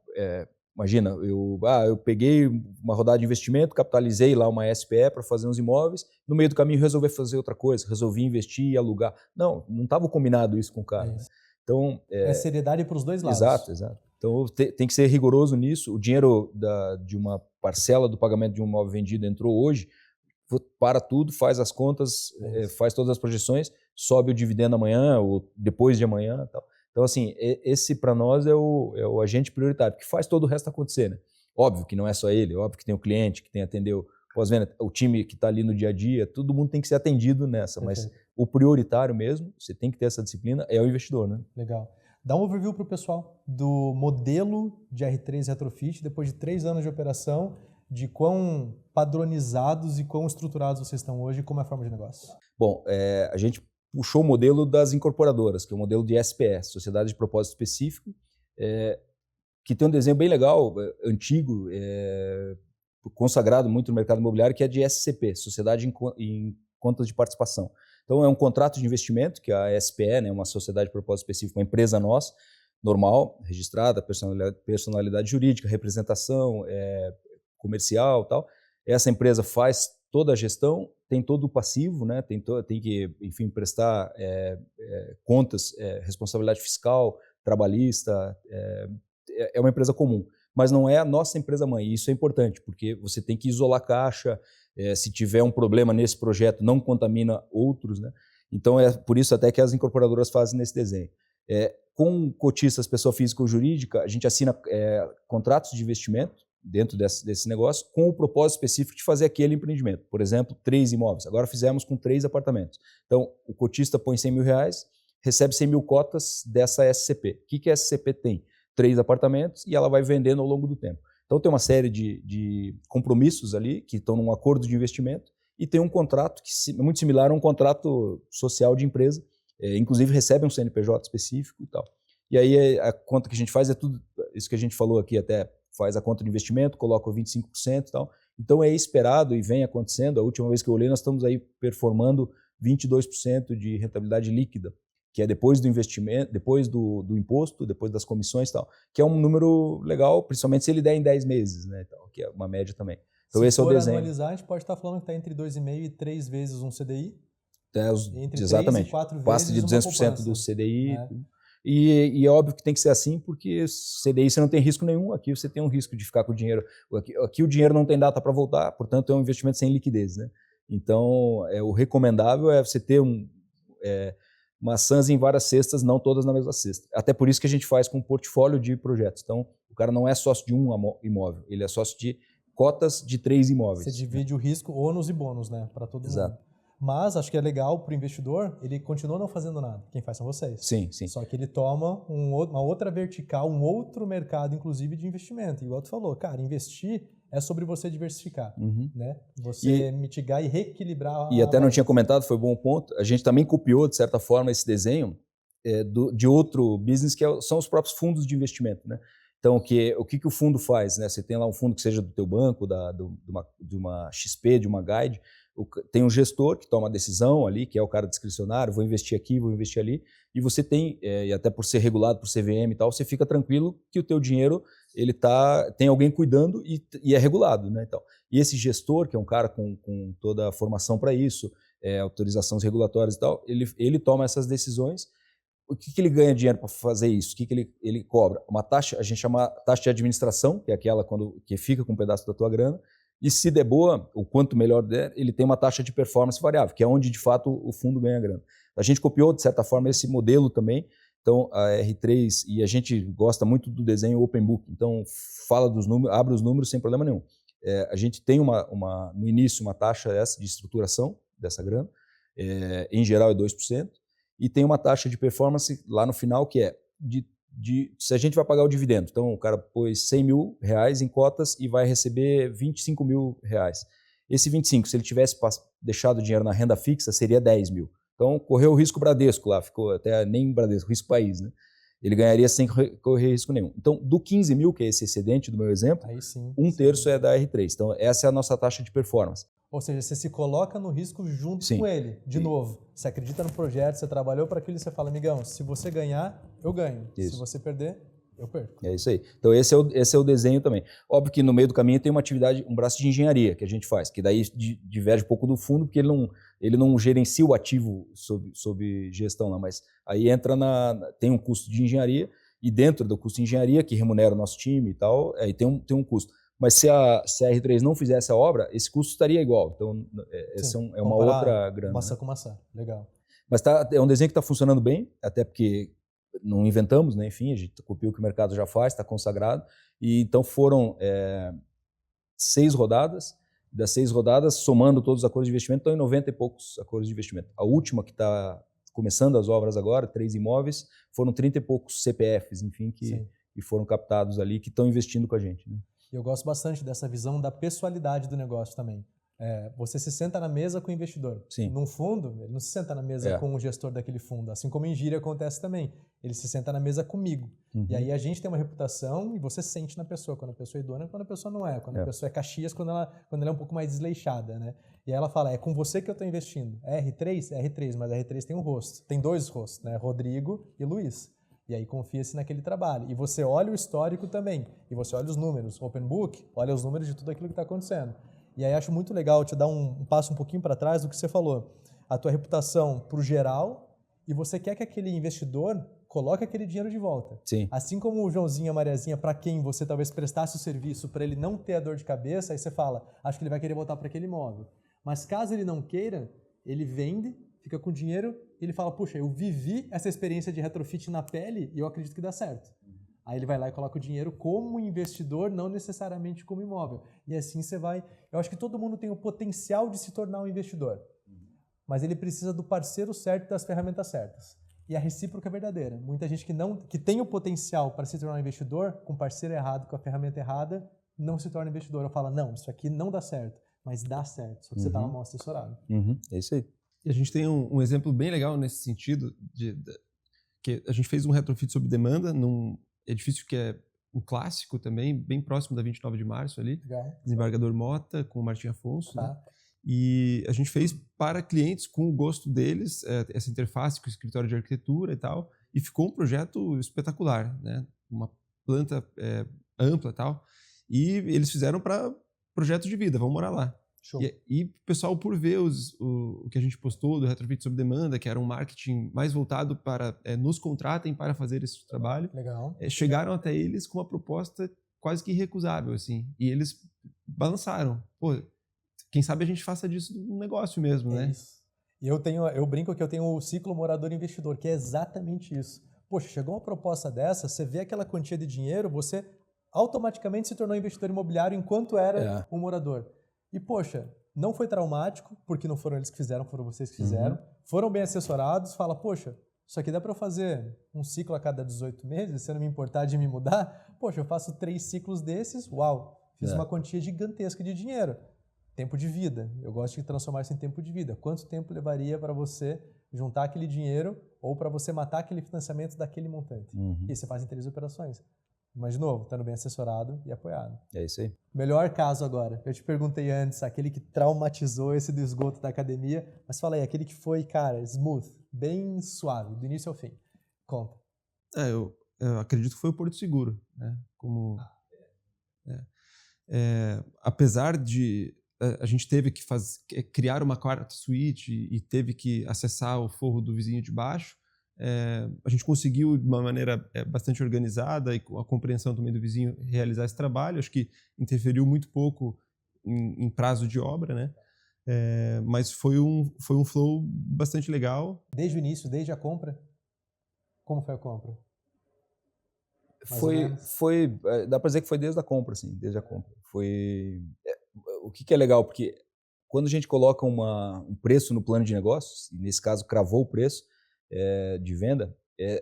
imagina, eu peguei uma rodada de investimento, capitalizei lá uma SPE para fazer uns imóveis, no meio do caminho resolvi fazer outra coisa, resolvi investir e alugar. Não estava combinado isso com o cara. Né? Então, seriedade para os dois lados. Exato. Então tem que ser rigoroso nisso. O dinheiro de uma parcela do pagamento de um imóvel vendido entrou hoje, para tudo, faz as contas, faz todas as projeções, sobe o dividendo amanhã ou depois de amanhã e tal. Então, assim, esse para nós é o agente prioritário, que faz todo o resto acontecer. Né? Óbvio que não é só ele, óbvio que tem o cliente, que tem que atender o pós-venda, o time que está ali no dia a dia, todo mundo tem que ser atendido nessa, mas o prioritário mesmo, você tem que ter essa disciplina, é o investidor. Né? Legal. Dá um overview para o pessoal do modelo de R3 Retrofit, depois de 3 anos de operação, de quão padronizados e quão estruturados vocês estão hoje e como é a forma de negócio. Bom, a gente puxou o modelo das incorporadoras, que é o modelo de SPE, Sociedade de Propósito Específico, que tem um desenho bem legal, antigo, consagrado muito no mercado imobiliário, que é de SCP, Sociedade em Contas de Participação. Então é um contrato de investimento, que a SPE, né, uma Sociedade de Propósito Específico, uma empresa nossa, normal, registrada, personalidade jurídica, representação comercial e tal. Essa empresa faz toda a gestão, tem todo o passivo, né? tem que, enfim, prestar contas, responsabilidade fiscal, trabalhista, é uma empresa comum, mas não é a nossa empresa mãe, e isso é importante, porque você tem que isolar a caixa, se tiver um problema nesse projeto, não contamina outros, né? Então é por isso até que as incorporadoras fazem nesse desenho. Com cotistas, pessoa física ou jurídica, a gente assina contratos de investimento, dentro desse negócio, com o propósito específico de fazer aquele empreendimento. Por exemplo, 3 imóveis. Agora fizemos com 3 apartamentos. Então, o cotista põe R$100 mil, recebe 100 mil cotas dessa SCP. O que a SCP tem? 3 apartamentos e ela vai vendendo ao longo do tempo. Então, tem uma série de compromissos ali que estão num acordo de investimento e tem um contrato que é muito similar a um contrato social de empresa, inclusive recebe um CNPJ específico e tal. E aí a conta que a gente faz é tudo isso que a gente falou aqui, até faz a conta de investimento, coloca 25% e tal. Então é esperado e vem acontecendo. A última vez que eu olhei, nós estamos aí performando 22% de rentabilidade líquida, que é depois do investimento, depois do imposto, depois das comissões e tal, que é um número legal, principalmente se ele der em 10 meses, né, então, que é uma média também. Então esse é o desenho. Se for anualizar, a gente pode estar falando que está entre 2,5 e 3 vezes um CDI. Exatamente. 3 e 4 passa de vezes 200% do CDI. Né? e é óbvio que tem que ser assim, porque CDI você não tem risco nenhum, aqui você tem um risco de ficar com o dinheiro. Aqui o dinheiro não tem data para voltar, portanto é um investimento sem liquidez, né? Então, o recomendável é você ter maçãs em várias cestas, não todas na mesma cesta. Até por isso que a gente faz com um portfólio de projetos. Então, o cara não é sócio de um imóvel, ele é sócio de cotas de 3 imóveis. Você divide o risco, ônus e bônus, né? Para todo Exato. mundo. Mas acho que é legal para o investidor, ele continua não fazendo nada. Quem faz são vocês. Sim, sim. Só que ele toma uma outra vertical, um outro mercado, inclusive, de investimento. Igual tu falou, cara, investir é sobre você diversificar, né? Você mitigar e reequilibrar. E até não tinha comentado, foi um bom ponto. A gente também copiou, de certa forma, esse desenho de outro business, que são os próprios fundos de investimento, né? Então, o que o fundo faz, né? Você tem lá um fundo que seja do teu banco, de uma XP, de uma Guide, tem um gestor que toma a decisão ali, que é o cara discricionário, vou investir aqui, vou investir ali, e você tem, e até por ser regulado por CVM e tal, você fica tranquilo que o teu dinheiro tem alguém cuidando e é regulado, né? Então, e esse gestor, que é um cara com toda a formação para isso, autorizações regulatórias e tal, ele toma essas decisões. O que ele ganha dinheiro para fazer isso? O que ele cobra? Uma taxa, a gente chama taxa de administração, que é aquela que fica com um pedaço da tua grana, e se der boa, o quanto melhor der, ele tem uma taxa de performance variável, que é onde de fato o fundo ganha grana. A gente copiou, de certa forma, esse modelo também. Então, a R3, e a gente gosta muito do desenho Open Book, então fala dos números, abre os números sem problema nenhum. A gente tem no início uma taxa essa de estruturação dessa grana, em geral é 2%, e tem uma taxa de performance lá no final que é se a gente vai pagar o dividendo. Então, o cara pôs R$100 mil em cotas e vai receber R$25 mil. Esse 25, se ele tivesse deixado o dinheiro na renda fixa, seria 10 mil. Então, correu o risco Bradesco lá, ficou até nem Bradesco, risco país, né? Ele ganharia sem correr risco nenhum. Então, do 15 mil, que é esse excedente do meu exemplo, aí sim, um terço é da R3. Então, essa é a nossa taxa de performance. Ou seja, você se coloca no risco junto com ele. De novo, você acredita no projeto, você trabalhou para aquilo e você fala, amigão, se você ganhar, eu ganho. Isso. Se você perder, eu perco. É isso aí. Então esse é o desenho também. Óbvio que no meio do caminho tem uma atividade, um braço de engenharia que a gente faz, que daí diverge um pouco do fundo, porque ele não gerencia o ativo sob gestão lá, mas aí tem um custo de engenharia e dentro do custo de engenharia, que remunera o nosso time e tal, aí tem um custo. Mas se a R3 não fizesse a obra, esse custo estaria igual. Então, essa é uma outra grana. Maçã com maçã, legal. Mas é um desenho que está funcionando bem, até porque não inventamos, né? Enfim, a gente copiou o que o mercado já faz, está consagrado. E então foram 6 rodadas. Das 6 rodadas, somando todos os acordos de investimento, estão em 90 e poucos acordos de investimento. A última, que está começando as obras agora, 3 imóveis, foram 30 e poucos CPFs, enfim, que foram captados ali, que estão investindo com a gente, né? Eu gosto bastante dessa visão da pessoalidade do negócio também. Você se senta na mesa com o investidor. Sim. Num fundo, ele não se senta na mesa com o gestor daquele fundo. Assim como em gíria acontece também. Ele se senta na mesa comigo. Uhum. E aí a gente tem uma reputação e você sente na pessoa. Quando a pessoa é idônea, quando a pessoa não é. Quando a pessoa é Caxias, quando ela é um pouco mais desleixada, né? E aí ela fala, é com você que eu estou investindo. É R3? É R3, mas a R3 tem um rosto. Tem 2 rostos, né? Rodrigo e Luiz. E aí confia-se naquele trabalho. E você olha o histórico também. E você olha os números. Open Book, olha os números de tudo aquilo que está acontecendo. E aí acho muito legal te dar um passo um pouquinho para trás do que você falou. A tua reputação para o geral e você quer que aquele investidor coloque aquele dinheiro de volta. Sim. Assim como o Joãozinho e a Mariazinha, para quem você talvez prestasse o serviço para ele não ter a dor de cabeça, aí você fala, acho que ele vai querer voltar para aquele imóvel. Mas caso ele não queira, ele vende, fica com dinheiro e ele fala, puxa, eu vivi essa experiência de retrofit na pele e eu acredito que dá certo. Aí ele vai lá e coloca o dinheiro como investidor, não necessariamente como imóvel. E assim você vai... Eu acho que todo mundo tem o potencial de se tornar um investidor. Mas ele precisa do parceiro certo e das ferramentas certas. E a recíproca é verdadeira. Muita gente que tem o potencial para se tornar um investidor, com o parceiro errado, com a ferramenta errada, não se torna investidor. Eu falo, não, isso aqui não dá certo. Mas dá certo, só que você está mal assessorado. É isso aí. E a gente tem um exemplo bem legal nesse sentido, que a gente fez um retrofit sob demanda num edifício que é um clássico também, bem próximo da 29 de março ali, Legal. Desembargador Mota com o Martim Afonso, Tá. né? E a gente fez para clientes com o gosto deles, essa interface com o escritório de arquitetura e tal, e ficou um projeto espetacular, né? Uma planta ampla e tal, e eles fizeram para projeto de vida, vamos morar lá. Show. E o pessoal, por ver o que a gente postou do Retrofit sob demanda, que era um marketing mais voltado para nos contratem para fazer esse trabalho, Legal. chegaram até eles com uma proposta quase que irrecusável, assim. E eles balançaram. Pô, quem sabe a gente faça disso um negócio mesmo, né? Isso. E eu brinco que eu tenho o ciclo morador-investidor, que é exatamente isso. Poxa, chegou uma proposta dessa, você vê aquela quantia de dinheiro, você automaticamente se tornou investidor imobiliário enquanto era um morador. E, poxa, não foi traumático, porque não foram eles que fizeram, foram vocês que fizeram. Foram bem assessorados, fala, poxa, isso aqui dá para eu fazer um ciclo a cada 18 meses, se eu não me importar de me mudar. Poxa, eu faço 3 ciclos desses, uau, fiz uma quantia gigantesca de dinheiro. Tempo de vida. Eu gosto de transformar isso em tempo de vida. Quanto tempo levaria para você juntar aquele dinheiro ou para você matar aquele financiamento daquele montante? E você faz em 3 operações. Mas, de novo, estando bem assessorado e apoiado. É isso aí. Melhor caso agora. Eu te perguntei antes, aquele que traumatizou esse do esgoto da academia, mas fala aí, aquele que foi, cara, smooth, bem suave, do início ao fim. Conta. Eu acredito que foi o Porto Seguro, né? Apesar de a gente teve que criar uma quarta suíte e teve que acessar o forro do vizinho de baixo, a gente conseguiu, de uma maneira bastante organizada e com a compreensão também do vizinho, realizar esse trabalho. Acho que interferiu muito pouco em prazo de obra, né? Mas foi um flow bastante legal. Desde o início, desde a compra? Como foi a compra? Dá para dizer que foi desde a compra, assim, desde a compra. O que é legal, porque quando a gente coloca um preço no plano de negócios, e nesse caso cravou o preço de venda,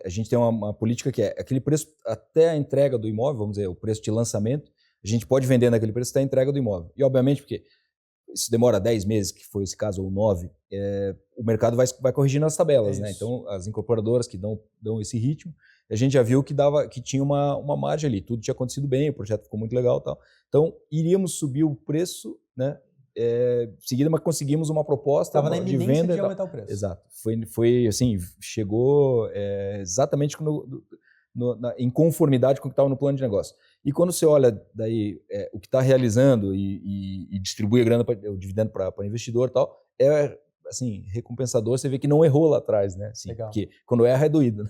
a gente tem uma política que é aquele preço até a entrega do imóvel, vamos dizer, o preço de lançamento, a gente pode vender naquele preço até a entrega do imóvel. E, obviamente, porque isso demora 10 meses, que foi esse caso, ou 9, o mercado vai corrigindo as tabelas, né? Então, as incorporadoras que dão esse ritmo, a gente já viu que tinha uma margem ali, tudo tinha acontecido bem, o projeto ficou muito legal e tal. Então, iríamos subir o preço, né? Seguida, mas conseguimos uma proposta de venda. Estava na iminência de aumentar o preço. Exato. Foi assim, chegou exatamente em conformidade com o que estava no plano de negócio. E quando você olha daí o que está realizando e distribui a grana, o dividendo para investidor e tal, assim, recompensador, você vê que não errou lá atrás, né? Assim, porque quando erra é doído, né?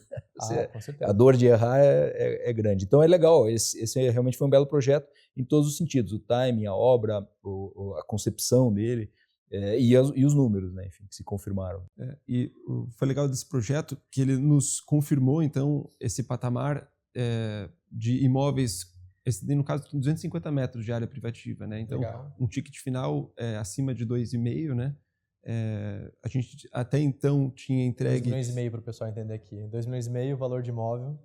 Com certeza. A dor de errar é grande. Então é legal, esse realmente foi um belo projeto em todos os sentidos, o timing, a obra, a concepção dele e os números, né? Enfim, que se confirmaram. E foi legal desse projeto que ele nos confirmou, então, esse patamar de imóveis, no caso, 250 metros de área privativa, né? Então, um ticket final acima de 2,5, né? A gente até então tinha entregue... 2,5 milhões para o pessoal entender aqui. 2,5 milhões o valor de imóvel.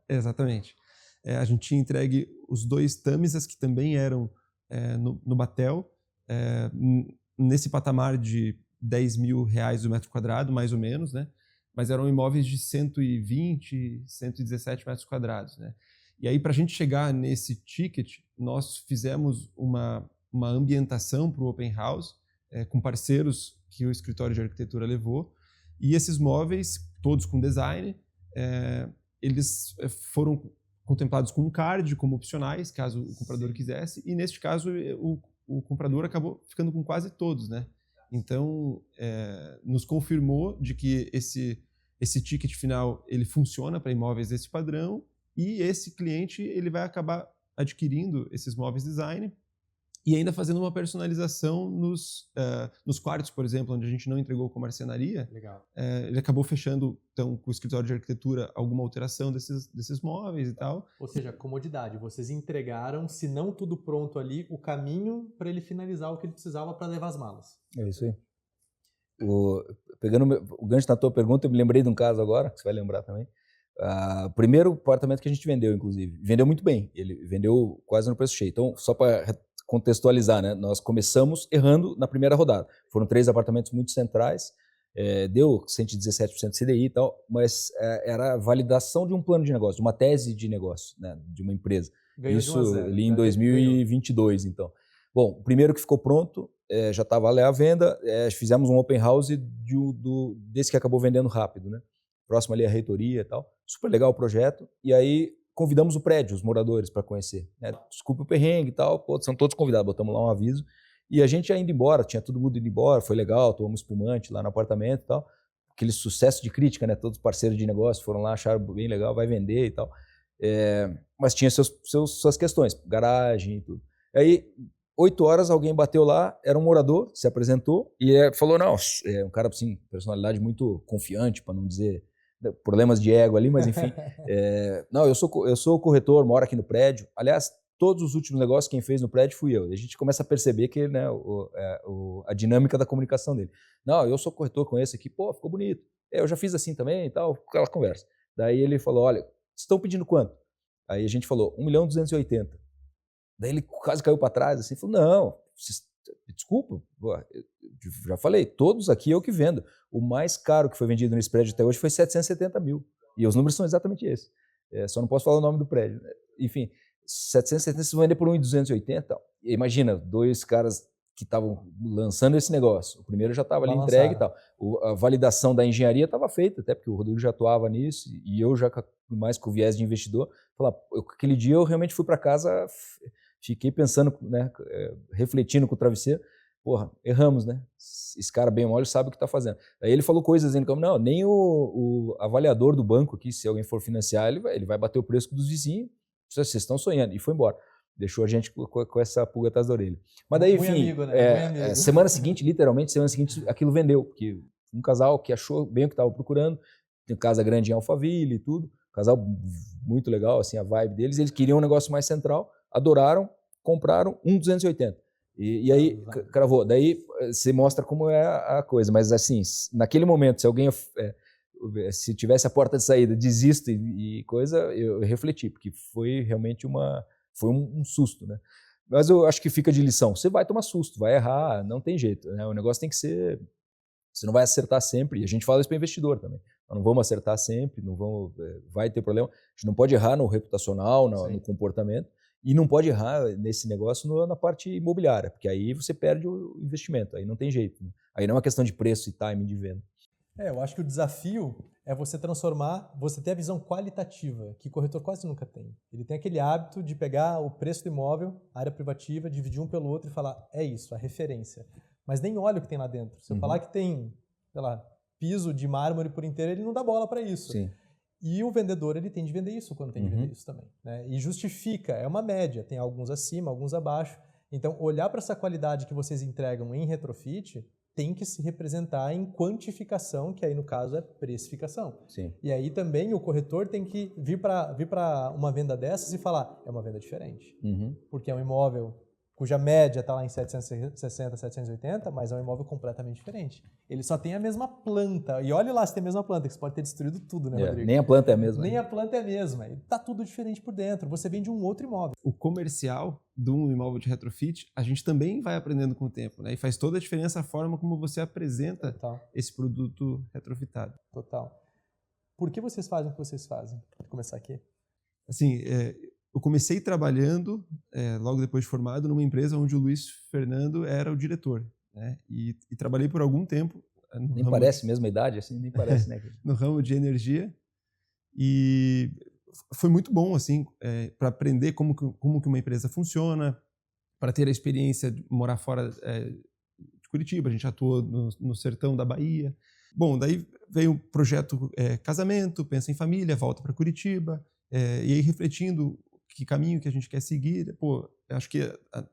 Exatamente. A gente tinha entregue os 2 Tamisas, que também eram no Batel, nesse patamar de 10 mil reais o metro quadrado, mais ou menos, né? Mas eram imóveis de 120, 117 metros quadrados, né? E aí, para a gente chegar nesse ticket, nós fizemos uma ambientação para o Open House, com parceiros que o escritório de arquitetura levou, e esses móveis, todos com design, eles foram contemplados com um card, como opcionais, caso o comprador quisesse, e neste caso o comprador acabou ficando com quase todos, né? Então, nos confirmou de que esse ticket final ele funciona para imóveis desse padrão, e esse cliente ele vai acabar adquirindo esses móveis design e ainda fazendo uma personalização nos quartos, por exemplo, onde a gente não entregou com marcenaria. Legal. Ele acabou fechando, então, com o escritório de arquitetura, alguma alteração desses móveis e tal. Ou seja, comodidade. Vocês entregaram, se não tudo pronto ali, o caminho para ele finalizar o que ele precisava para levar as malas. É isso aí. Pegando o gancho na tua pergunta, eu me lembrei de um caso agora, que você vai lembrar também. O primeiro apartamento que a gente vendeu, inclusive, vendeu muito bem. Ele vendeu quase no preço cheio. Então, só para contextualizar, né? Nós começamos errando na primeira rodada. Foram 3 apartamentos muito centrais, deu 117% de CDI e tal, mas era a validação de um plano de negócio, de uma tese de negócio, né? De uma empresa. Ganhou isso de 1 a 0, ali em 2022, então. Bom, o primeiro que ficou pronto, já estava ali à venda, fizemos um open house desse que acabou vendendo rápido, né? Próximo ali à reitoria e tal. Super legal o projeto. E aí convidamos o prédio, os moradores, para conhecer. Né? Desculpe o perrengue e tal, são todos convidados, botamos lá um aviso. E a gente já indo embora, tinha todo mundo indo embora, foi legal, tomamos espumante lá no apartamento e tal. Aquele sucesso de crítica, né? Todos os parceiros de negócio foram lá, acharam bem legal, vai vender e tal. Mas tinha suas questões, garagem e tudo. Aí, 8 horas, alguém bateu lá, era um morador, se apresentou e falou, não, um cara, assim, personalidade muito confiante, para não dizer problemas de ego ali, mas enfim. Não, eu sou corretor, moro aqui no prédio. Aliás, todos os últimos negócios quem fez no prédio fui eu. A gente começa a perceber que, né, a dinâmica da comunicação dele. Não, eu sou corretor, conheço aqui, pô, ficou bonito. Eu já fiz assim também e tal, aquela conversa. Daí ele falou, olha, estão pedindo quanto? Aí a gente falou, 1.280.000. Daí ele quase caiu para trás, assim, falou, não, desculpa, eu já falei, todos aqui é o que vendo. O mais caro que foi vendido nesse prédio até hoje foi 770 mil. E os números são exatamente esses. Só não posso falar o nome do prédio. Enfim, 770 se vender por 1.280. Imagina, 2 caras que estavam lançando esse negócio. O primeiro já estava ali entregue e tal. A validação da engenharia estava feita, até porque o Rodrigo já atuava nisso e eu já mais com o viés de investidor. Aquele dia eu realmente fui para casa, fiquei pensando, né, refletindo com o travesseiro. Porra, erramos, né? Esse cara bem mole sabe o que está fazendo. Aí ele falou coisas dizendo como, não, nem o avaliador do banco aqui, se alguém for financiar, ele vai bater o preço dos vizinhos. Vocês estão sonhando. E foi embora. Deixou a gente com essa pulga atrás da orelha. Mas daí, enfim, amigo, né? semana seguinte, literalmente, aquilo vendeu. Porque um casal que achou bem o que estava procurando, tem casa grande em Alphaville e tudo, casal muito legal, assim, a vibe deles, eles queriam um negócio mais central, adoraram, compraram 1.280. E aí, cravou. Daí você mostra como é a coisa. Mas assim, naquele momento, se alguém... se tivesse a porta de saída, desisto e coisa, eu refleti, porque foi realmente um susto, né? Mas eu acho que fica de lição. Você vai tomar susto, vai errar, não tem jeito, né? O negócio tem que ser... Você não vai acertar sempre, e a gente fala isso para investidor também. Nós não vamos acertar sempre, vai ter problema. A gente não pode errar no reputacional, no comportamento, e não pode errar nesse negócio na parte imobiliária, porque aí você perde o investimento, aí não tem jeito, né? Aí não é uma questão de preço e timing de venda. Eu acho que o desafio é você ter a visão qualitativa, que o corretor quase nunca tem. Ele tem aquele hábito de pegar o preço do imóvel, área privativa, dividir um pelo outro e falar, é isso, a referência. Mas nem olha o que tem lá dentro. Se eu falar que tem, sei lá, piso de mármore por inteiro, ele não dá bola para isso. Sim. E o vendedor, ele tem de vender isso quando tem de vender isso também, né? E justifica, é uma média, tem alguns acima, alguns abaixo. Então, olhar para essa qualidade que vocês entregam em retrofit tem que se representar em quantificação, que aí no caso é precificação. Sim. E aí também o corretor tem que vir para uma venda dessas e falar, é uma venda diferente. Porque é um imóvel cuja média está lá em 760, 780, mas é um imóvel completamente diferente. Ele só tem a mesma planta. E olha lá se tem a mesma planta, que você pode ter destruído tudo, né, Rodrigo? Nem a planta é a mesma. Nem a planta é a mesma. E tá tudo diferente por dentro. Você vende um outro imóvel. O comercial de um imóvel de retrofit, a gente também vai aprendendo com o tempo, né? E faz toda a diferença a forma como você apresenta esse produto retrofitado. Total. Por que vocês fazem o que vocês fazem? Vou começar aqui. Assim, eu comecei trabalhando, logo depois de formado, numa empresa onde o Luiz Fernando era o diretor, né? E trabalhei por algum tempo. Nem parece mesma idade, assim, nem parece, né? No ramo de energia. E foi muito bom, assim, para aprender como que uma empresa funciona, para ter a experiência de morar fora de Curitiba. A gente atuou no sertão da Bahia. Bom, daí veio o projeto casamento, pensa em família, volta para Curitiba. E aí, refletindo que caminho que a gente quer seguir, eu acho que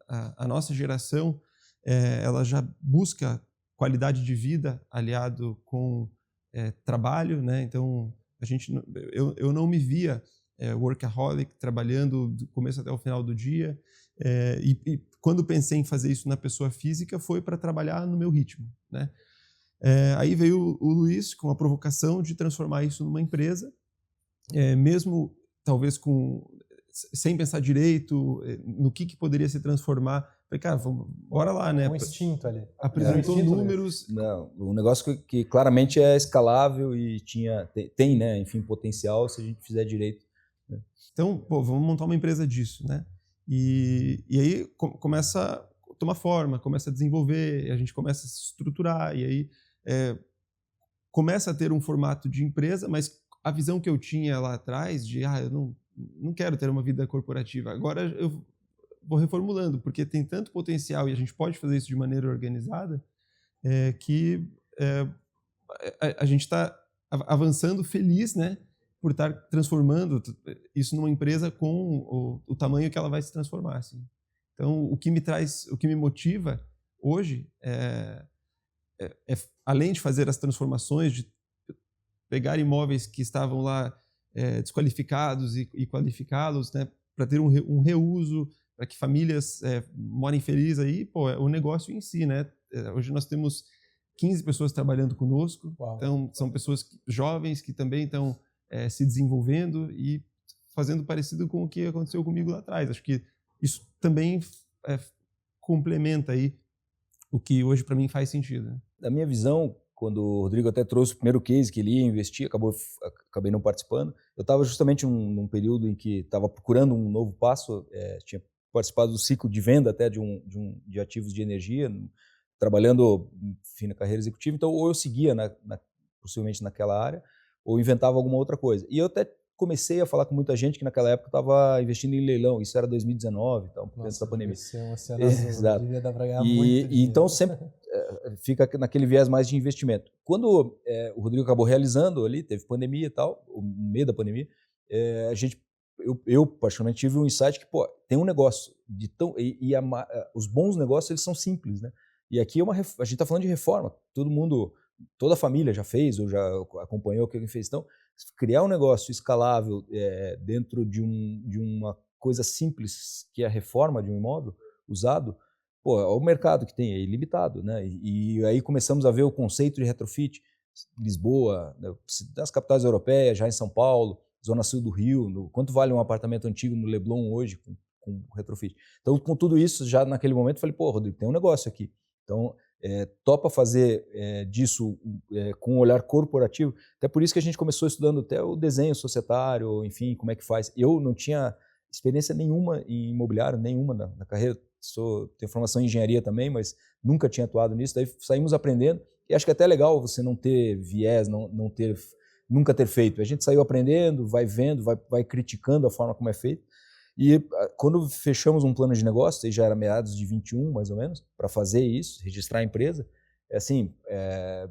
a nossa geração ela já busca qualidade de vida aliado com trabalho, né? Então, eu não me via workaholic, trabalhando do começo até o final do dia. E quando pensei em fazer isso na pessoa física, foi para trabalhar no meu ritmo, né? Aí veio o Luiz com a provocação de transformar isso numa empresa, mesmo talvez sem pensar direito no que poderia se transformar. Falei, cara, bora lá, né? Um instinto ali. Apresentou números. Não, um negócio que claramente é escalável e tem, né, enfim, potencial se a gente fizer direito. Né? Então, vamos montar uma empresa disso, né? E aí começa a tomar forma, começa a desenvolver, a gente começa a se estruturar, e aí começa a ter um formato de empresa, mas a visão que eu tinha lá atrás de eu não quero ter uma vida corporativa. Agora eu vou reformulando, porque tem tanto potencial e a gente pode fazer isso de maneira organizada, que a gente está avançando feliz, né, por estar transformando isso numa empresa com o tamanho que ela vai se transformar. Assim. Então, o que me motiva hoje além de fazer as transformações, de pegar imóveis que estavam lá desqualificados e qualificá-los, né, para ter um reuso, para que famílias morem felizes aí, o negócio em si, né? Hoje nós temos 15 pessoas trabalhando conosco. Uau. Então são pessoas jovens que também estão se desenvolvendo e fazendo parecido com o que aconteceu comigo lá atrás. Acho que isso também complementa aí o que hoje para mim faz sentido. Né? Da minha visão, quando o Rodrigo até trouxe o primeiro case que ele ia investir, acabei não participando. Eu estava justamente num período em que estava procurando um novo passo, tinha participado do ciclo de venda até de ativos de energia, trabalhando, enfim, na carreira executiva. Então, ou eu seguia possivelmente naquela área, ou inventava alguma outra coisa. E eu até comecei a falar com muita gente que naquela época estava investindo em leilão. Isso era 2019, então, antes da pandemia. Isso é um oceano azul, devia dar para ganhar muito dinheiro. Então, sempre fica naquele viés mais de investimento. Quando o Rodrigo acabou realizando ali, teve pandemia e tal, no meio da pandemia, eu particularmente tive um insight que, tem um negócio os bons negócios, eles são simples, né? E aqui a gente está falando de reforma, toda a família já fez ou já acompanhou o que ele fez. Então, criar um negócio escalável dentro de uma coisa simples, que é a reforma de um imóvel usado, o mercado que tem é ilimitado, né? E aí começamos a ver o conceito de retrofit, Lisboa, das capitais europeias, já em São Paulo, Zona Sul do Rio, quanto vale um apartamento antigo no Leblon hoje com retrofit. Então, com tudo isso, já naquele momento, falei, Rodrigo, tem um negócio aqui. Então, topa fazer disso com um olhar corporativo. Até por isso que a gente começou estudando até o desenho societário, enfim, como é que faz. Eu não tinha experiência nenhuma em imobiliário, nenhuma na carreira. Tenho formação em engenharia também, mas nunca tinha atuado nisso. Daí saímos aprendendo. E acho que é até legal você não ter viés, nunca ter feito. A gente saiu aprendendo, vai vendo, vai criticando a forma como é feito. E quando fechamos um plano de negócio, já era meados de 21, mais ou menos, para fazer isso, registrar a empresa,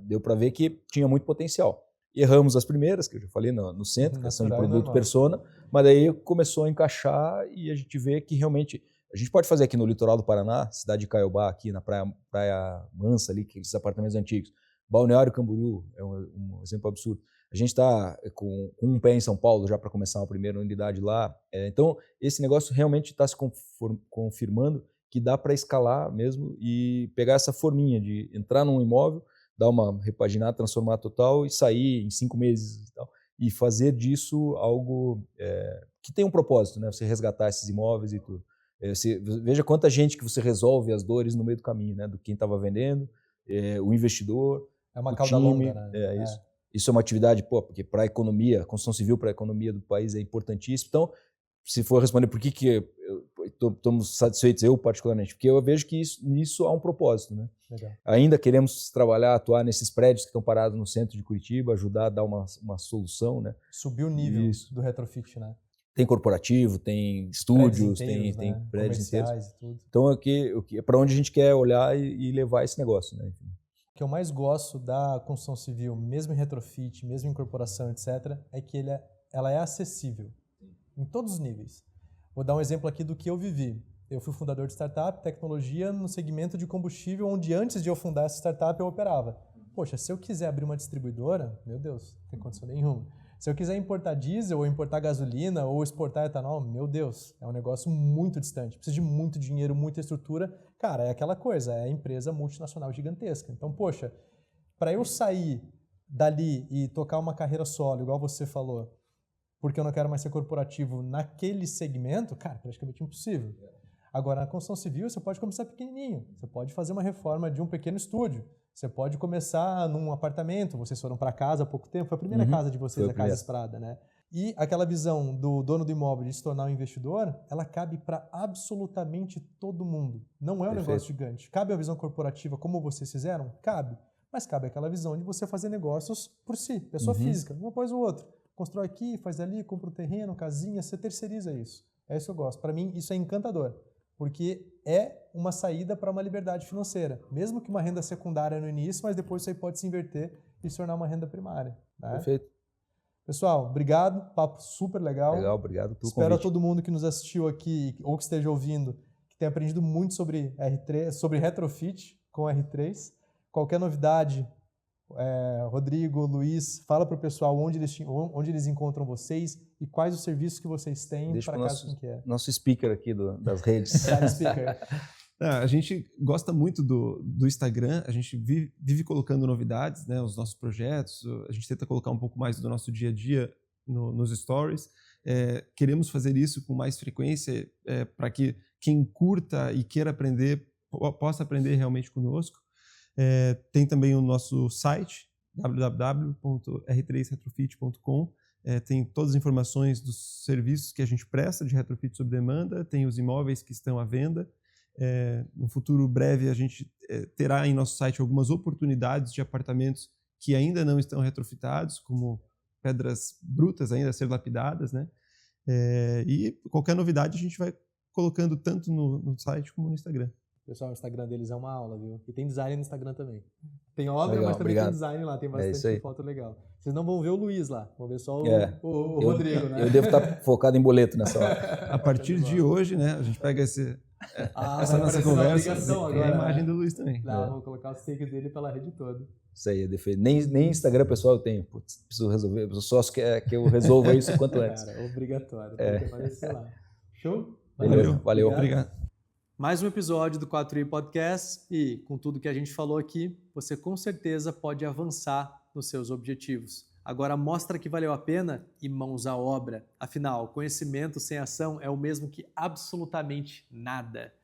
deu para ver que tinha muito potencial. Erramos as primeiras, que eu já falei no centro, questão de produto persona, mas daí começou a encaixar e a gente vê que realmente a gente pode fazer aqui no litoral do Paraná, cidade de Caiobá, aqui na Praia Mansa, ali, aqueles apartamentos antigos. Balneário Camboriú é um exemplo absurdo. A gente está com um pé em São Paulo já para começar uma primeira unidade lá. Então, esse negócio realmente está se confirmando que dá para escalar mesmo e pegar essa forminha de entrar num imóvel, dar uma repaginada, transformar total e sair em 5 meses e tal. E fazer disso algo que tem um propósito, né? Você resgatar esses imóveis e tudo. Veja quanta gente que você resolve as dores no meio do caminho, né? Do quem estava vendendo, o investidor, é uma cauda longa, né? Isso. Isso é uma atividade, porque para a economia, a construção civil para a economia do país é importantíssimo. Então, se for responder por que estamos satisfeitos, eu particularmente, porque eu vejo que nisso há um propósito, né? Legal. Ainda queremos atuar nesses prédios que estão parados no centro de Curitiba, ajudar a dar uma solução, né? Subir o nível do retrofit, né? Tem corporativo, tem estúdios, inteiros, tem prédios inteiros. E tudo. Então, é para onde a gente quer olhar e levar esse negócio, né? Enfim. O que eu mais gosto da construção civil, mesmo em retrofit, mesmo em incorporação, etc., é que ela é acessível em todos os níveis. Vou dar um exemplo aqui do que eu vivi. Eu fui fundador de startup, tecnologia no segmento de combustível, onde antes de eu fundar essa startup eu operava. Poxa, se eu quiser abrir uma distribuidora, meu Deus, não tem condição nenhuma. Se eu quiser importar diesel, ou importar gasolina, ou exportar etanol, meu Deus, é um negócio muito distante. Precisa de muito dinheiro, muita estrutura. Cara, é aquela coisa, é a empresa multinacional gigantesca. Então, poxa, para eu sair dali e tocar uma carreira solo, igual você falou, porque eu não quero mais ser corporativo naquele segmento, cara, praticamente impossível. Agora, na construção civil, você pode começar pequenininho. Você pode fazer uma reforma de um pequeno estúdio. Você pode começar num apartamento. Vocês foram para casa há pouco tempo. Foi a primeira casa de vocês, a Casa Esprada, né? E aquela visão do dono do imóvel de se tornar um investidor, ela cabe para absolutamente todo mundo. Não é um negócio gigante. Cabe a visão corporativa como vocês fizeram? Cabe. Mas cabe aquela visão de você fazer negócios por si, pessoa física, um após o outro. Constrói aqui, faz ali, compra um terreno, casinha, você terceiriza isso. É isso que eu gosto. Para mim, isso é encantador. porque é uma saída para uma liberdade financeira. Mesmo que uma renda secundária no início, mas depois isso aí pode se inverter e se tornar uma renda primária. Né? Perfeito. Pessoal, obrigado. Papo super legal. Legal, obrigado pelo Espero a convite. todo mundo que nos assistiu aqui ou que esteja ouvindo que tenha aprendido muito sobre R3, sobre retrofit com R3. Qualquer novidade, Rodrigo, Luiz, fala para o pessoal onde eles encontram vocês e quais os serviços que vocês têm para caso quem quer. Nosso speaker aqui das redes. A gente gosta muito do Instagram, a gente vive colocando novidades, né, os nossos projetos, a gente tenta colocar um pouco mais do nosso dia a dia nos stories. Queremos fazer isso com mais frequência para que quem curta e queira aprender possa aprender realmente conosco. Tem também o nosso site, www.r3retrofit.com. Tem todas as informações dos serviços que a gente presta de retrofit sob demanda, tem os imóveis que estão à venda. No futuro breve a gente terá em nosso site algumas oportunidades de apartamentos que ainda não estão retrofitados, como pedras brutas ainda a ser lapidadas, né? E qualquer novidade a gente vai colocando tanto no site como no Instagram. Pessoal, o Instagram deles é uma aula, viu? E tem design no Instagram também. Tem obra, legal, mas também obrigado. tem design lá, tem bastante foto legal. Vocês não vão ver o Luiz lá, vão ver só o Rodrigo, né? Eu devo estar focado em boleto nessa hora. A partir de hoje, né, a gente pega essa nossa conversa e a imagem do Luiz também. Vou colocar o stake dele pela rede toda. Isso aí, nem Instagram pessoal eu tenho. Putz, preciso resolver. O sócio quer que eu resolva isso quanto antes. Cara, obrigatório. Tem que aparecer lá. Show? Valeu. Obrigado. Mais um episódio do 4i Podcast e, com tudo que a gente falou aqui, você com certeza pode avançar nos seus objetivos. Agora mostra que valeu a pena e mãos à obra. Afinal, conhecimento sem ação é o mesmo que absolutamente nada.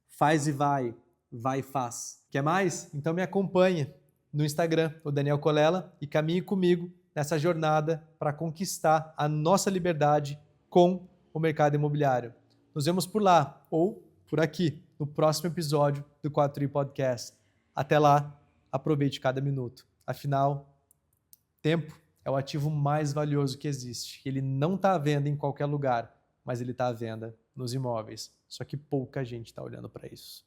Faz e vai e faz. Quer mais? Então me acompanhe no Instagram, o Daniel Colella, e caminhe comigo nessa jornada para conquistar a nossa liberdade com o mercado imobiliário. Nos vemos por lá ou por aqui, no próximo episódio do 4i Podcast. Até lá, aproveite cada minuto. Afinal, tempo é o ativo mais valioso que existe. Ele não está à venda em qualquer lugar, mas ele está à venda nos imóveis. Só que pouca gente está olhando para isso.